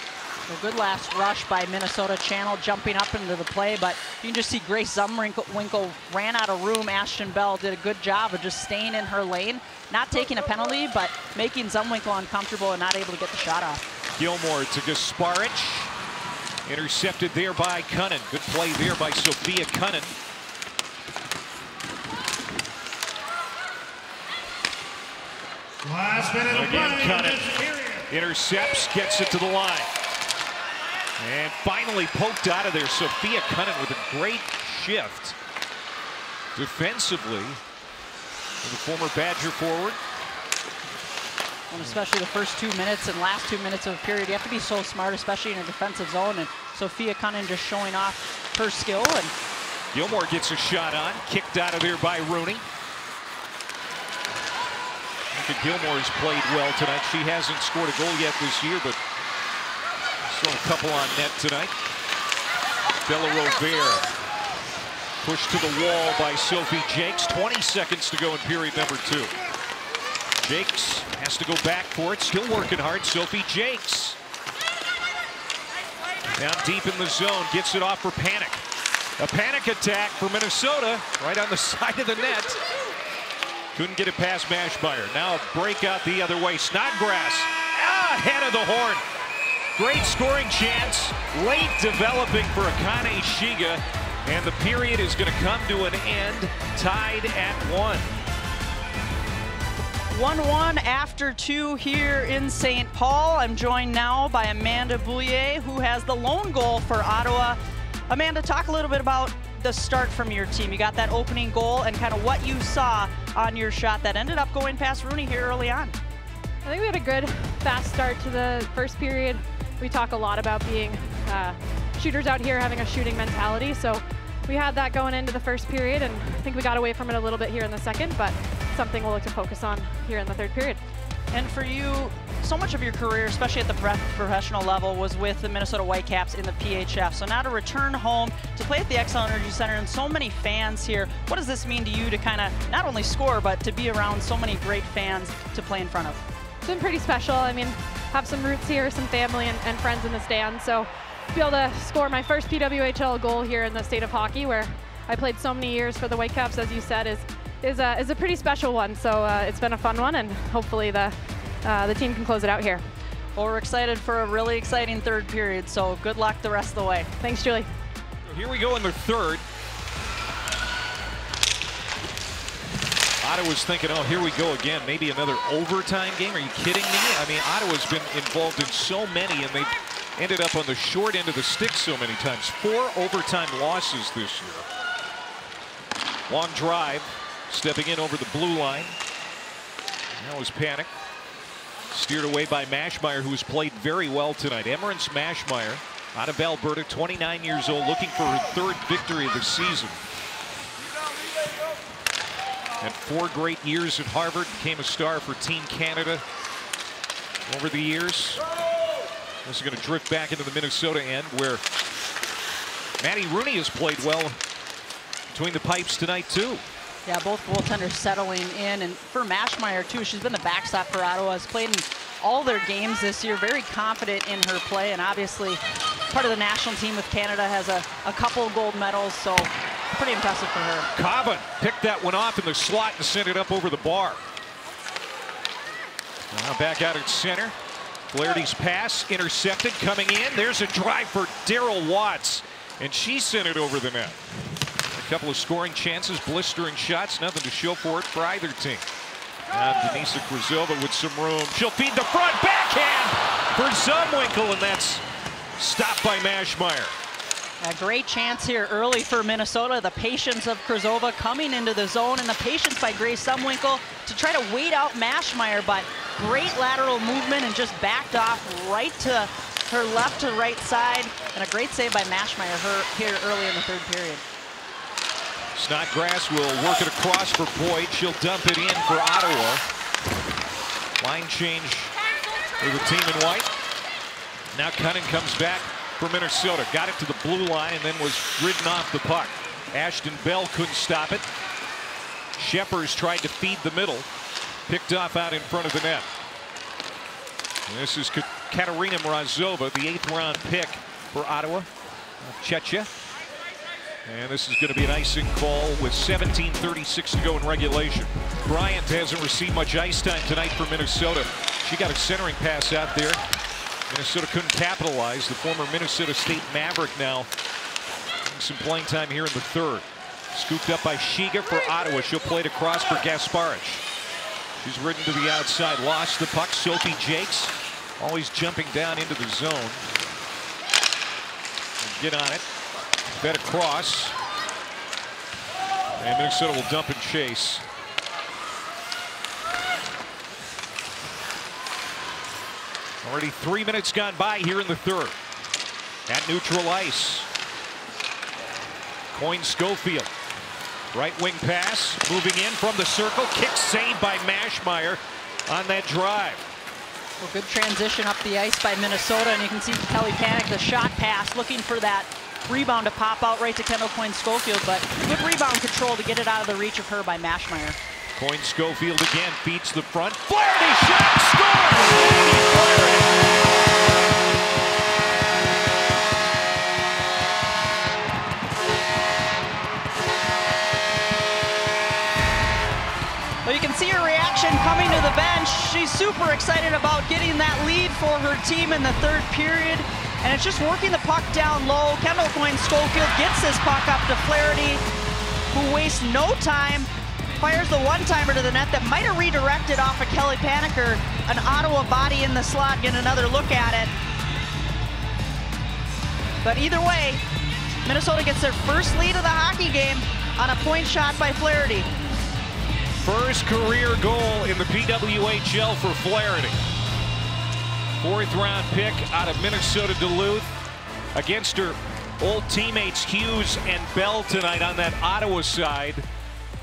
A good last rush by Minnesota. Channel jumping up into the play, but you can just see Grace Zumwinkle ran out of room. Ashton Bell did a good job of just staying in her lane, not taking a penalty, but making Zumwinkle uncomfortable and not able to get the shot off.
Gilmore to Gasparic. Intercepted there by Cunnin. Good play there by Sophia Cunnin.
Last minute of
again, Cunnin intercepts, gets it to the line. And finally poked out of there. Sophia Cunnin with a great shift defensively. And the former Badger forward.
And especially the first 2 minutes and last 2 minutes of a period, you have to be so smart, especially in a defensive zone. And Sophia Cunnin just showing off her skill. And
Gilmore gets a shot on, kicked out of there by Rooney. I think Gilmore's played well tonight. She hasn't scored a goal yet this year, but thrown a couple on net tonight. Bella Rovera pushed to the wall by Sophie Jakes. 20 seconds to go in period number 2. Jakes has to go back for it. Still working hard. Sophie Jakes. Down deep in the zone. Gets it off for Panic. A panic attack for Minnesota. Right on the side of the net. Couldn't get it past Mashmeyer. Now a breakout the other way. Snodgrass. Ahead of the horn. Great scoring chance. Late developing for Akane Shiga. And the period is going to come to an end. Tied at 1.
1-1 after 2 here in St. Paul. I'm joined now by Amanda Boulier, who has the lone goal for Ottawa. Amanda, talk a little bit about the start from your team. You got that opening goal and kind of what you saw on your shot that ended up going past Rooney here early on.
I think we had a good, fast start to the first period. We talk a lot about being shooters out here, having a shooting mentality. So we had that going into the first period, and I think we got away from it a little bit here in the second, but something we'll look to focus on here in the third period.
And for you, so much of your career, especially at the professional level, was with the Minnesota Whitecaps in the PHF. So now to return home, to play at the Xcel Energy Center and so many fans here, what does this mean to you to kind of not only score, but to be around so many great fans to play in front of?
It's been pretty special. I mean, have some roots here, some family and friends in the stands. So to be able to score my first PWHL goal here in the state of hockey, where I played so many years for the Whitecaps, as you said, is a pretty special one. So it's been a fun one, and hopefully the team can close it out here.
Well, we're excited for a really exciting third period, so good luck the rest of the way.
Thanks, Julie.
Here we go in the third. Ottawa's thinking, oh, here we go again. Maybe another overtime game. Are you kidding me? I mean, Ottawa's been involved in so many, and they've ended up on the short end of the stick so many times. 4 overtime losses this year. Long drive, stepping in over the blue line. That was Panic. Steered away by Mashmeyer, who's played very well tonight. Emerence Mashmeyer, out of Alberta, 29 years old, looking for her 3rd victory of the season. Had 4 great years at Harvard, became a star for Team Canada over the years. This is going to drift back into the Minnesota end, where Maddie Rooney has played well between the pipes tonight, too.
Yeah, both goaltenders settling in, and for Mashmeyer too, she's been the backstop for Ottawa, has played in all their games this year, very confident in her play, and obviously part of the national team with Canada, has a couple of gold medals, so pretty impressive for her.
Cobbin picked that one off in the slot and sent it up over the bar. Now back out at center. Flaherty's pass intercepted, coming in. There's a drive for Daryl Watts, and she sent it over the net. A couple of scoring chances, blistering shots, nothing to show for it for either team. Now Denisa Kruzova with some room. She'll feed the front, backhand for Zumwinkle, and that's stopped by Mashmeyer.
A great chance here early for Minnesota. The patience of Kruzova coming into the zone, and the patience by Grace Zumwinkle to try to wait out Mashmeyer, but great lateral movement and just backed off right to her left to right side, and a great save by Mashmeyer here early in the third period.
Snodgrass will work it across for Boyd. She'll dump it in for Ottawa. Line change for the team in white. Now Cunning comes back for Minnesota. Got it to the blue line and then was ridden off the puck. Ashton Bell couldn't stop it. Shepers tried to feed the middle. Picked off out in front of the net. And this is Katerina Mrazova, the 8th round pick for Ottawa. Checha. And this is going to be an icing call with 17:36 to go in regulation. Bryant hasn't received much ice time tonight for Minnesota. She got a centering pass out there. Minnesota couldn't capitalize. The former Minnesota State Maverick now getting some playing time here in the third. Scooped up by Shiga for Ottawa. She'll play it across for Gasparich. She's ridden to the outside. Lost the puck. Sophie Jakes always jumping down into the zone. Get on it. Fed across. And Minnesota will dump and chase. Already 3 minutes gone by here in the third. At neutral ice. Coyne Schofield. Right wing pass. Moving in from the circle. Kick saved by Maschmeyer on that drive.
Well, good transition up the ice by Minnesota. And you can see Kelly Panic, the shot pass, looking for that rebound to pop out right to Kendall Coyne Schofield. But good rebound control to get it out of the reach of her by Maschmeyer.
Coyne Schofield again feeds the front. Flaherty shot, scores!
Well, you can see her reaction coming to the bench. She's super excited about getting that lead for her team in the third period. And it's just working the puck down low. Kendall Coyne Schofield gets this puck up to Flaherty, who wastes no time. Fires the one-timer to the net that might have redirected off of Kelly Paniker. An Ottawa body in the slot, get another look at it. But either way, Minnesota gets their first lead of the hockey game on a point shot by Flaherty.
First career goal in the PWHL for Flaherty. 4th round pick out of Minnesota Duluth against her old teammates Hughes and Bell tonight on that Ottawa side.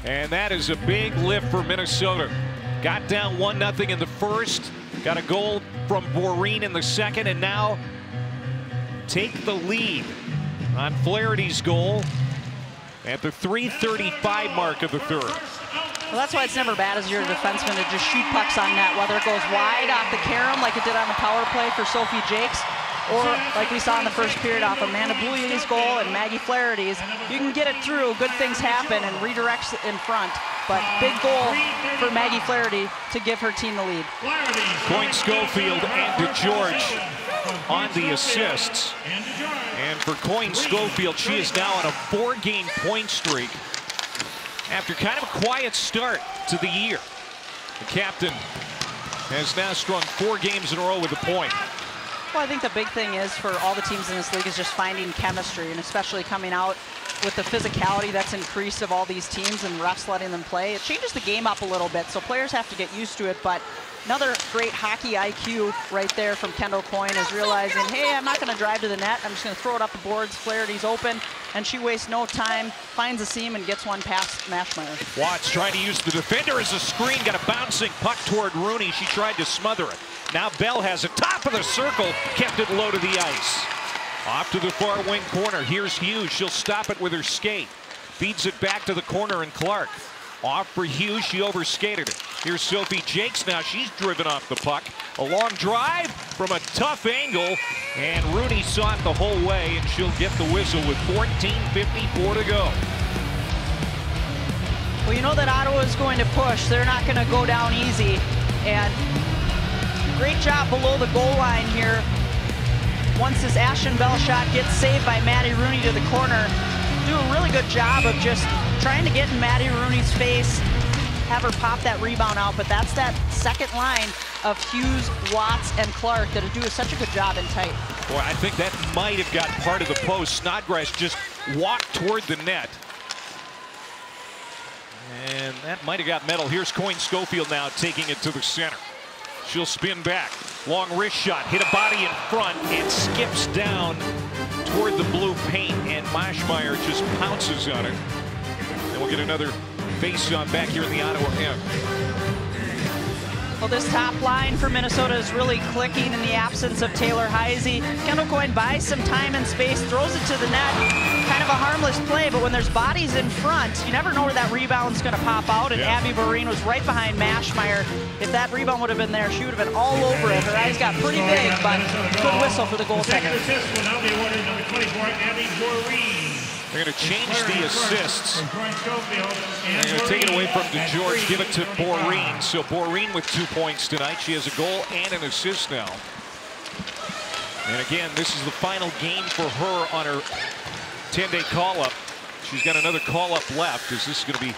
And that is a big lift for Minnesota. Got down 1-0 in the first. Got a goal from Boreen in the second. And now take the lead on Flaherty's goal at the 3:35 mark of the third.
Well, that's why it's never bad as you're a defenseman to just shoot pucks on net, whether it goes wide off the carom like it did on the power play for Sophie Jakes, or like we saw in the first period off Amanda Boulier's goal and Maggie Flaherty's. You can get it through, good things happen, and redirects in front. But big goal for Maggie Flaherty to give her team the lead.
Coyne Schofield and DeGeorge on the assists. And for Coyne Schofield, she is now on a 4-game point streak after kind of a quiet start to the year. The captain has now strung 4 games in a row with a point.
Well, I think the big thing is for all the teams in this league is just finding chemistry, and especially coming out with the physicality that's increased of all these teams and refs letting them play. It changes the game up a little bit, so players have to get used to it. But another great hockey IQ right there from Kendall Coyne is realizing, hey, I'm not going to drive to the net. I'm just going to throw it up the boards. Flaherty's open, and she wastes no time, finds a seam, and gets one past Maschmeyer.
Watts trying to use the defender as a screen. Got a bouncing puck toward Rooney. She tried to smother it. Now Bell has it. Top of the circle. Kept it low to the ice. Off to the far wing corner. Here's Hughes. She'll stop it with her skate. Feeds it back to the corner, and Clark. Off for Hughes. She overskated it. Here's Sophie Jakes now. She's driven off the puck. A long drive from a tough angle. And Rooney saw it the whole way, and she'll get the whistle with 14:54 to go.
Well, you know that Ottawa is going to push. They're not going to go down easy. And great job below the goal line here. Once this Ashton Bell shot gets saved by Maddie Rooney to the corner, do a really good job of just trying to get in Maddie Rooney's face, have her pop that rebound out. But that's that second line of Hughes, Watts, and Clark that do such a good job in tight.
Boy, I think that might have got part of the post. Snodgrass just walked toward the net. And that might have got metal. Here's Coyne Schofield now taking it to the center. She'll spin back. Long wrist shot. Hit a body in front and skips down toward the blue paint. And Maschmeyer just pounces on it. And we'll get another face-off back here in the Ottawa end.
Well, this top line for Minnesota is really clicking in the absence of Taylor Heisey. Kendall Coyne buys some time and space, throws it to the net. Kind of a harmless play, but when there's bodies in front, you never know where that rebound's going to pop out. And Abby Boreen was right behind Mashmeyer. If that rebound would have been there, she would have been all over it. Her eyes got pretty big, but good whistle for the goaltender.
They're going to change the assists. They're going to take it away from DeGeorge, give it to Boreen. So Boreen with 2 points tonight. She has a goal and an assist now. And again, this is the final game for her on her 10-day call-up. She's got another call-up left, as this is going to be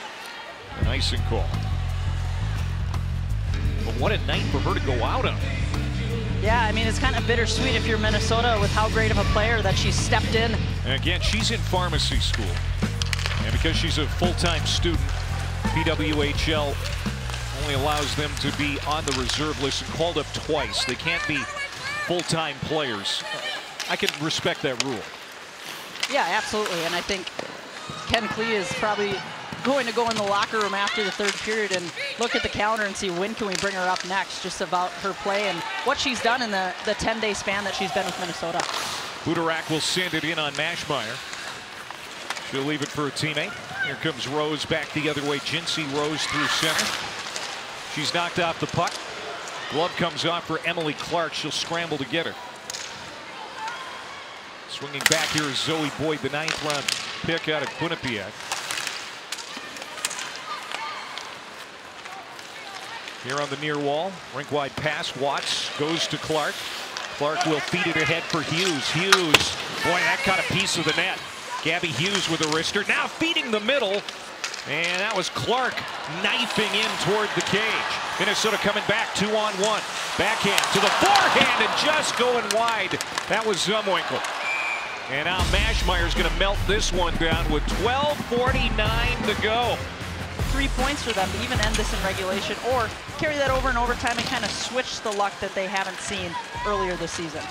an icing call. But what a night for her to go out on.
Yeah, I mean, it's kind of bittersweet if you're Minnesota with how great of a player that she stepped in.
And again, she's in pharmacy school. And because she's a full-time student, PWHL only allows them to be on the reserve list and called up twice. They can't be full-time players. I can respect that rule.
Yeah, absolutely. And I think Ken Klee is probably going to go in the locker room after the third period and look at the calendar and see when can we bring her up next, just about her play and what she's done in the 10-day span that she's been with Minnesota.
Budarak will send it in on Mashmeyer. She'll leave it for a teammate. Here comes Rose back the other way. Jinsey Rose through center. She's knocked off the puck. Glove comes off for Emily Clark. She'll scramble to get her. Swinging back here is Zoe Boyd, the 9th round pick out of Quinnipiac. Here on the near wall, rink wide pass. Watts goes to Clark. Clark will feed it ahead for Hughes. Hughes, boy, that caught a piece of the net. Gabby Hughes with a wrister, now feeding the middle. And that was Clark knifing in toward the cage. Minnesota coming back 2-on-1. Backhand to the forehand and just going wide. That was Zumwinkle. And now Mashmeyer's going to melt this one down with 12:49 to go.
3 points for them to even end this in regulation or carry that over in overtime and kind of switch the luck that they haven't seen earlier this season.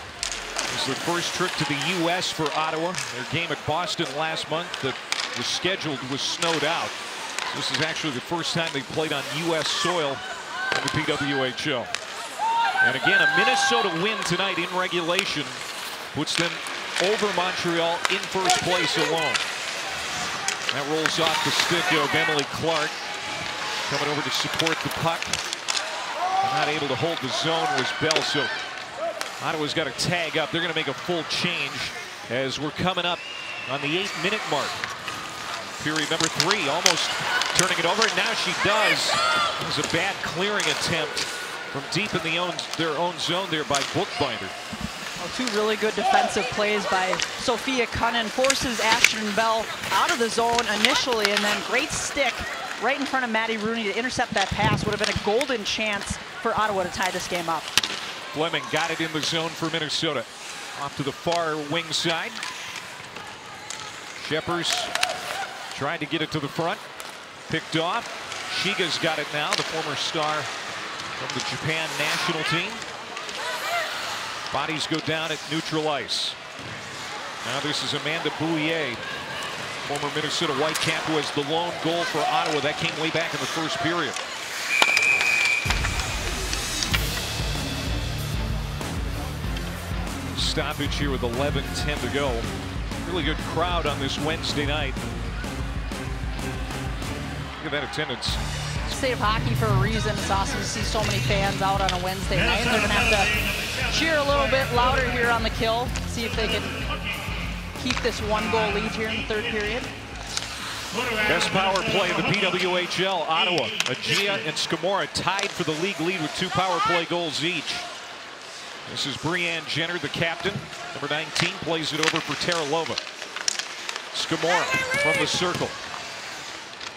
This is the first trip to the U.S. for Ottawa. Their game at Boston last month that was scheduled was snowed out. This is actually the first time they played on U.S. soil in the PWHL. And again, a Minnesota win tonight in regulation puts them over Montreal in first place alone. That rolls off the stick of Emily Clark. Coming over to support the puck. Not able to hold the zone was Bell, so Ottawa's got to tag up. They're going to make a full change as we're coming up on the 8-minute mark. Period number 3, almost turning it over, and now she does. It was a bad clearing attempt from deep in their own zone there by Bookbinder.
Well, 2 really good defensive plays by Sophia Cunnin. Forces Ashton Bell out of the zone initially, and then great stick right in front of Maddie Rooney to intercept that pass. Would have been a golden chance for Ottawa to tie this game up.
Fleming got it in the zone for Minnesota. Off to the far wing side. Sheppers tried to get it to the front. Picked off. Shiga's got it now, the former star from the Japan national team. Bodies go down at neutral ice. Now this is Amanda Bouillet, former Minnesota Whitecap, who has the lone goal for Ottawa. That came way back in the first period. Stoppage here with 11:10 to go. Really good crowd on this Wednesday night. Look at that attendance.
State of hockey for a reason. It's awesome to see so many fans out on a Wednesday night. They're going to have to cheer a little bit louder here on the kill. See if they can keep this 1-goal lead here in the third period.
Best power play in the PWHL. Ottawa, Agia and Scamora tied for the league lead with 2 power play goals each. This is Brianne Jenner, the captain. Number 19 plays it over for Teralova. Scamora from the circle.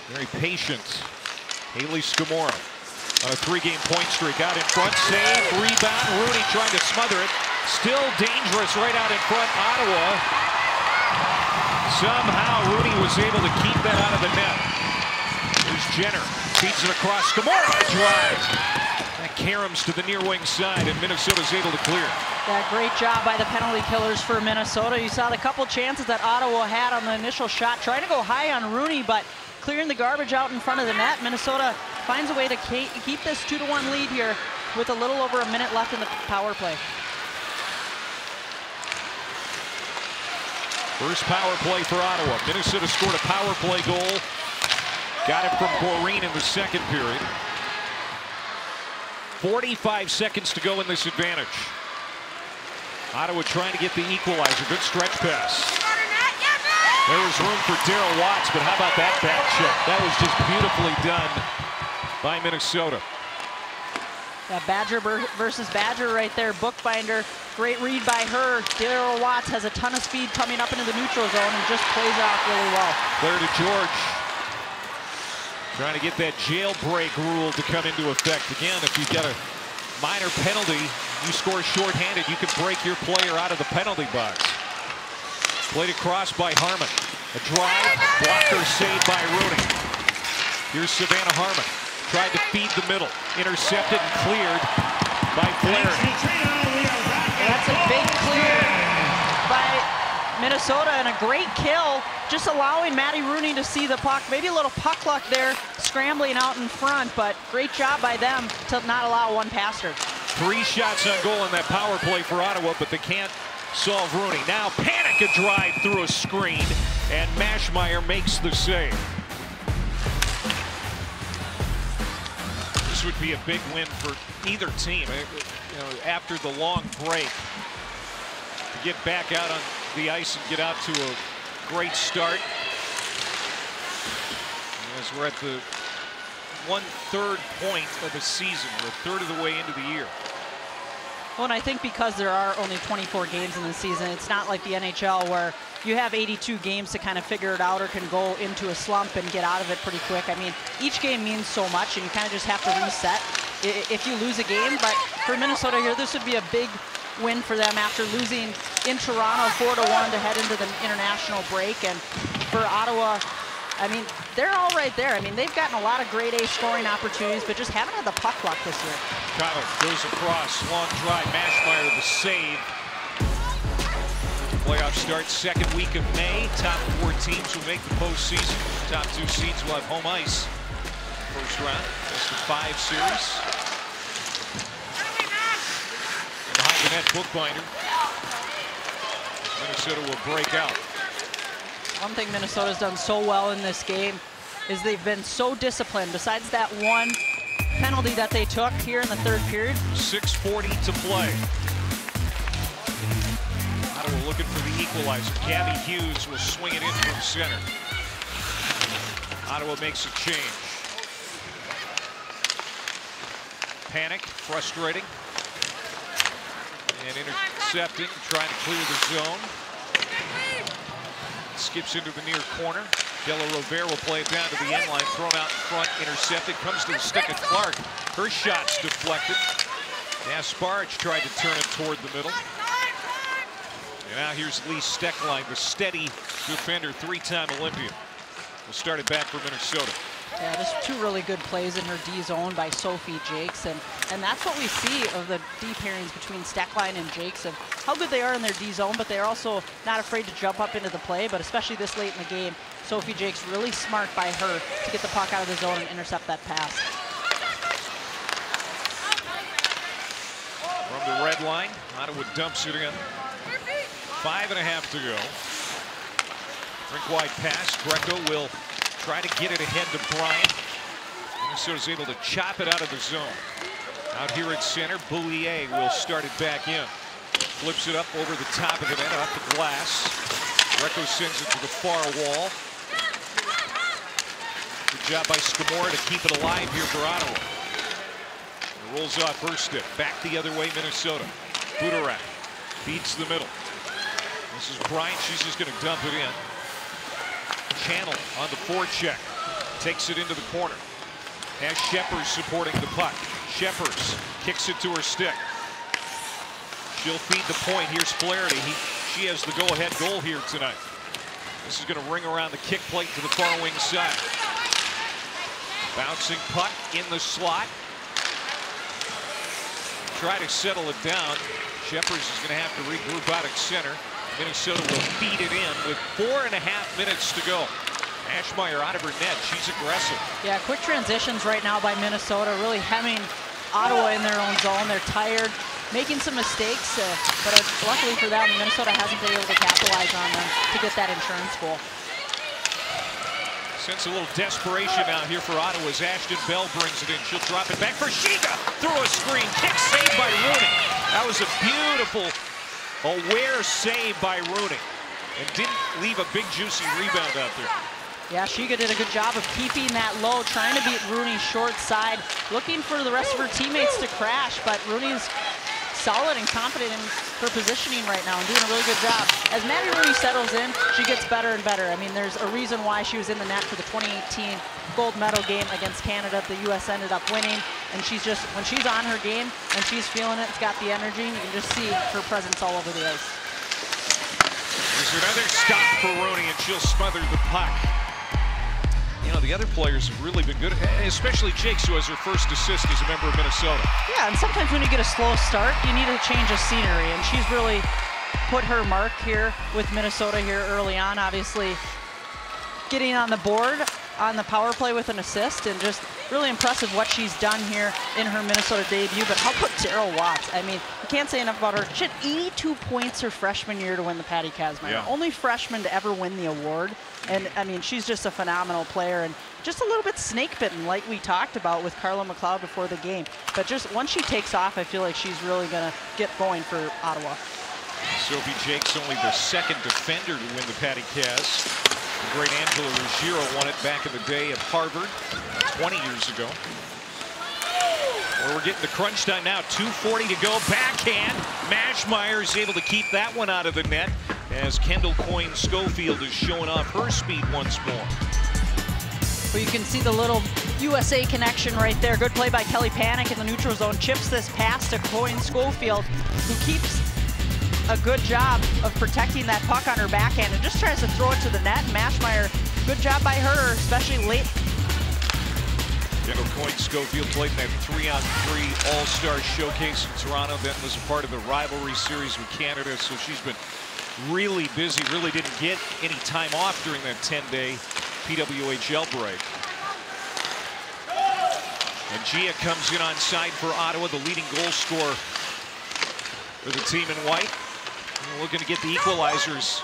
Very patient. Haley Scamora on a 3-game point streak. Out in front, save, rebound. Rooney trying to smother it. Still dangerous right out in front. Ottawa. Somehow Rooney was able to keep that out of the net. Here's Jenner. Feeds it across. Scamora drives. That caroms to the near wing side, and Minnesota's able to clear.
Yeah, great job by the penalty killers for Minnesota. You saw the couple chances that Ottawa had on the initial shot, trying to go high on Rooney, but clearing the garbage out in front of the net. Minnesota finds a way to keep this 2-1 lead here with a little over a minute left in the power play.
First power play for Ottawa. Minnesota scored a power play goal. Got it from Goreen in the second period. 45 seconds to go in this advantage. Ottawa trying to get the equalizer. Good stretch pass. There was room for Daryl Watts, but how about that back check? That was just beautifully done by Minnesota.
Yeah, Badger versus Badger right there. Bookbinder, great read by her. Daryl Watts has a ton of speed coming up into the neutral zone and just plays it off really well.
Clear to George. Trying to get that jailbreak rule to come into effect. Again, if you've got a minor penalty, you score shorthanded, you can break your player out of the penalty box. Played across by Harmon. A drive, blocker saved by Rooney. Here's Savannah Harmon. Tried to feed the middle. Intercepted and cleared by Flaherty.
That's a big clear by Minnesota and a great kill, just allowing Maddie Rooney to see the puck. Maybe a little puck luck there, scrambling out in front, but great job by them to not allow one past her.
3 shots on goal in that power play for Ottawa, but they can't solve Rooney. Now Panic a drive through a screen, and Mashmeyer makes the save. This would be a big win for either team. You know, after the long break, to get back out on the ice and get out to a great start. As we're at the 1/3 point of the season, we're a third of the way into the year.
Well, and I think because there are only 24 games in the season, it's not like the NHL where you have 82 games to kind of figure it out or can go into a slump and get out of it pretty quick. I mean, each game means so much, and you kind of just have to reset if you lose a game. But for Minnesota here, this would be a big win for them after losing in Toronto 4-1 to head into the international break. And for Ottawa, I mean, they're all right there. I mean, they've gotten a lot of grade A scoring opportunities, but just haven't had the puck luck this year.
Tyler goes across, long drive, Mashmeyer the save. Playoff starts second week of May. Top 4 teams will make the postseason. Top 2 seeds will have home ice. First round, best of 5 series. And behind the net, Bookbinder. Minnesota will break out.
One thing Minnesota's done so well in this game is they've been so disciplined. Besides that one penalty that they took here in the 3rd period.
6:40 to play. Ottawa looking for the equalizer. Gabby Hughes will swing it in from center. Ottawa makes a change. Panic, frustrating. And intercepting, trying to clear the zone. Skips into the near corner. Della Rovere will play it down to the end line. Thrown out in front, intercepted. Comes to the stick of Clark. Her shot's deflected. Asparge tried to turn it toward the middle. And now here's Lee Steckline, the steady defender, 3-time Olympian. We'll start it back for Minnesota.
Yeah, just 2 really good plays in her D zone by Sophie Jakes, and that's what we see of the D pairings between Steckline and Jakes, of how good they are in their D zone, but they're also not afraid to jump up into the play. But especially this late in the game, Sophie Jakes really smart by her to get the puck out of the zone and intercept that pass.
From the red line, Ottawa dumps it in. 5.5 to go. Rink wide pass. Greco will try to get it ahead to Bryant. Minnesota's able to chop it out of the zone. Out here at center, Boulier will start it back in. Flips it up over the top of the net, off the glass. Greco sends it to the far wall. Good job by Scamora to keep it alive here for Ottawa. It rolls off her stick. Back the other way, Minnesota. Budarak feeds the middle. This is Bryant. She's just going to dump it in. Channel on the forecheck. Takes it into the corner. Has Sheppers supporting the puck. Sheppers kicks it to her stick. She'll feed the point. Here's Flaherty. She has the go-ahead goal here tonight. This is going to ring around the kick plate to the far wing side. Bouncing puck in the slot. Try to settle it down. Sheppers is going to have to regroup out at center. Minnesota will feed it in with 4.5 minutes to go. Ashmeyer out of her net. She's aggressive.
Yeah, quick transitions right now by Minnesota, really hemming Ottawa in their own zone. They're tired, making some mistakes, but luckily for them, Minnesota hasn't been able to capitalize on them to get that insurance goal.
Sense a little desperation out here for Ottawa as Ashton Bell brings it in. She'll drop it back for Shiga through a screen. Kick saved by Rooney. That was a beautiful, aware save by Rooney. And didn't leave a big juicy rebound out there.
Yeah, Shiga did a good job of keeping that low, trying to beat Rooney short side, looking for the rest of her teammates to crash, but Rooney's solid and confident in her positioning right now and doing a really good job. As Maddie Rooney settles in, she gets better and better. I mean, there's a reason why she was in the net for the 2018 gold medal game against Canada. The U.S. ended up winning, and she's just, when she's on her game and she's feeling it, it's got the energy, you can just see her presence all over the ice.
There's another stop for Rooney, and she'll smother the puck. You know, the other players have really been good, especially Jakes, who has her first assist as a member of Minnesota.
Yeah, and sometimes when you get a slow start, you need a change of scenery, and she's really put her mark here with Minnesota here early on, obviously getting on the board on the power play with an assist, and just really impressive what she's done here in her Minnesota debut. But how about Daryl Watts? I mean, you can't say enough about her. She had 82 points her freshman year to win the Patty Kazmaier.
Yeah.
Only freshman to ever win the award. And I mean, she's just a phenomenal player, and just a little bit snake bitten, like we talked about with Carla McLeod before the game. But just once she takes off, I feel like she's really gonna get going for Ottawa.
Sophie Jakes, only the second defender to win the Patty Kaz. The great Angela Ruggiero won it back in the day at Harvard 20 years ago. Well, we're getting to crunch time now. 2:40 to go. Backhand. Mashmeyer is able to keep that one out of the net as Kendall Coyne-Schofield is showing off her speed once more.
Well, you can see the little USA connection right there. Good play by Kelly Panic in the neutral zone. Chips this pass to Coyne-Schofield, who keeps a good job of protecting that puck on her backhand and just tries to throw it to the net. Mashmeyer, good job by her, especially late.
Kendall Coyne-Schofield played in that 3-on-3 All-Star Showcase in Toronto, then was a part of the rivalry series with Canada, so she's been really busy, really didn't get any time off during that 10-day PWHL break. And Gia comes in on side for Ottawa, the leading goal scorer for the team in white. And looking to get the equalizers.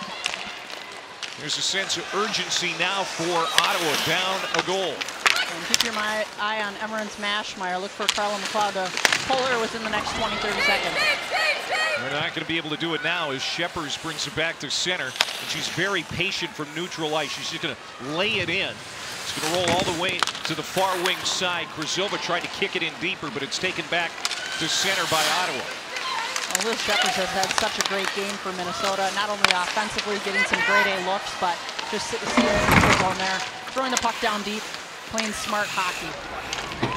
There's a sense of urgency now for Ottawa, down a goal.
And keep your eye on Emmerance Mashmeyer. Look for Carla McLeod to pull her within the next 20-30 seconds.
They're not going to be able to do it now as Sheppers brings it back to center. And she's very patient from neutral ice. She's just going to lay it in. It's going to roll all the way to the far wing side. Krzyzova tried to kick it in deeper, but it's taken back to center by Ottawa.
Well, Liz Sheppers has had such a great game for Minnesota, not only offensively getting some grade A looks, but just seeing the zone there, throwing the puck down deep, playing smart hockey.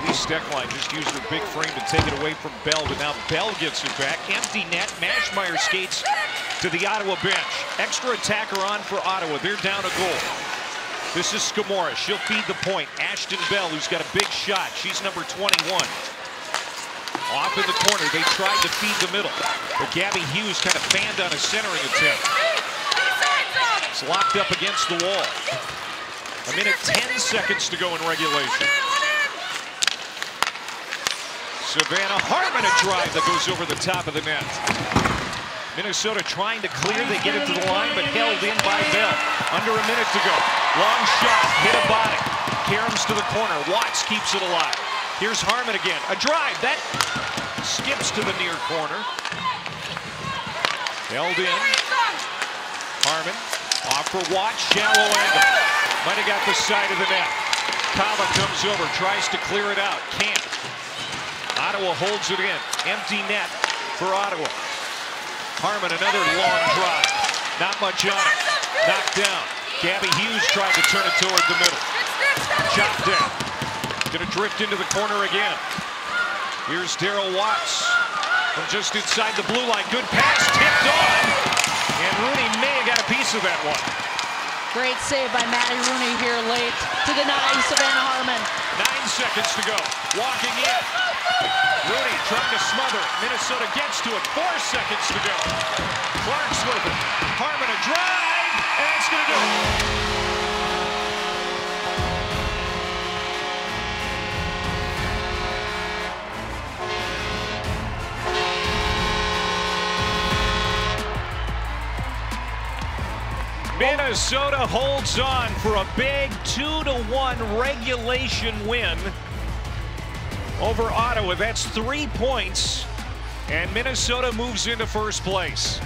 Lee Steckline just used her big frame to take it away from Bell, but now Bell gets it back. Empty net. Mashmeyer skates to the Ottawa bench. Extra attacker on for Ottawa. They're down a goal. This is Scamora. She'll feed the point. Ashton Bell, who's got a big shot. She's number 21. Off in the corner. They tried to feed the middle, but Gabby Hughes kind of fanned on a centering attempt. It's locked up against the wall. 1 minute 10 seconds to go in regulation. Savannah Harmon, a drive that goes over the top of the net. Minnesota trying to clear. They get it to the line, but held in by Bell. Under a minute to go. Long shot, hit a body. Karams to the corner. Watts keeps it alive. Here's Harmon again. A drive. That skips to the near corner. Held in. Harmon off for Watts. Shallow angle. Might have got the side of the net. Kava comes over. Tries to clear it out. Can't. Ottawa holds it in. Empty net for Ottawa. Harmon, another long drive. Not much on it. Knocked down. Gabby Hughes tried to turn it toward the middle. Chopped down. Gonna drift into the corner again. Here's Daryl Watts from just inside the blue line. Good pass, tipped on. And Rooney may have got a piece of that one.
Great save by Maddie Rooney here late to deny Savannah Harmon.
9 seconds to go. Walking in. Rooney trying to smother it. Minnesota gets to it. 4 seconds to go. Clark's with it. Harmon a drive, and it's going to do it. Minnesota holds on for a big 2-1 regulation win over Ottawa. That's 3 points, and Minnesota moves into first place.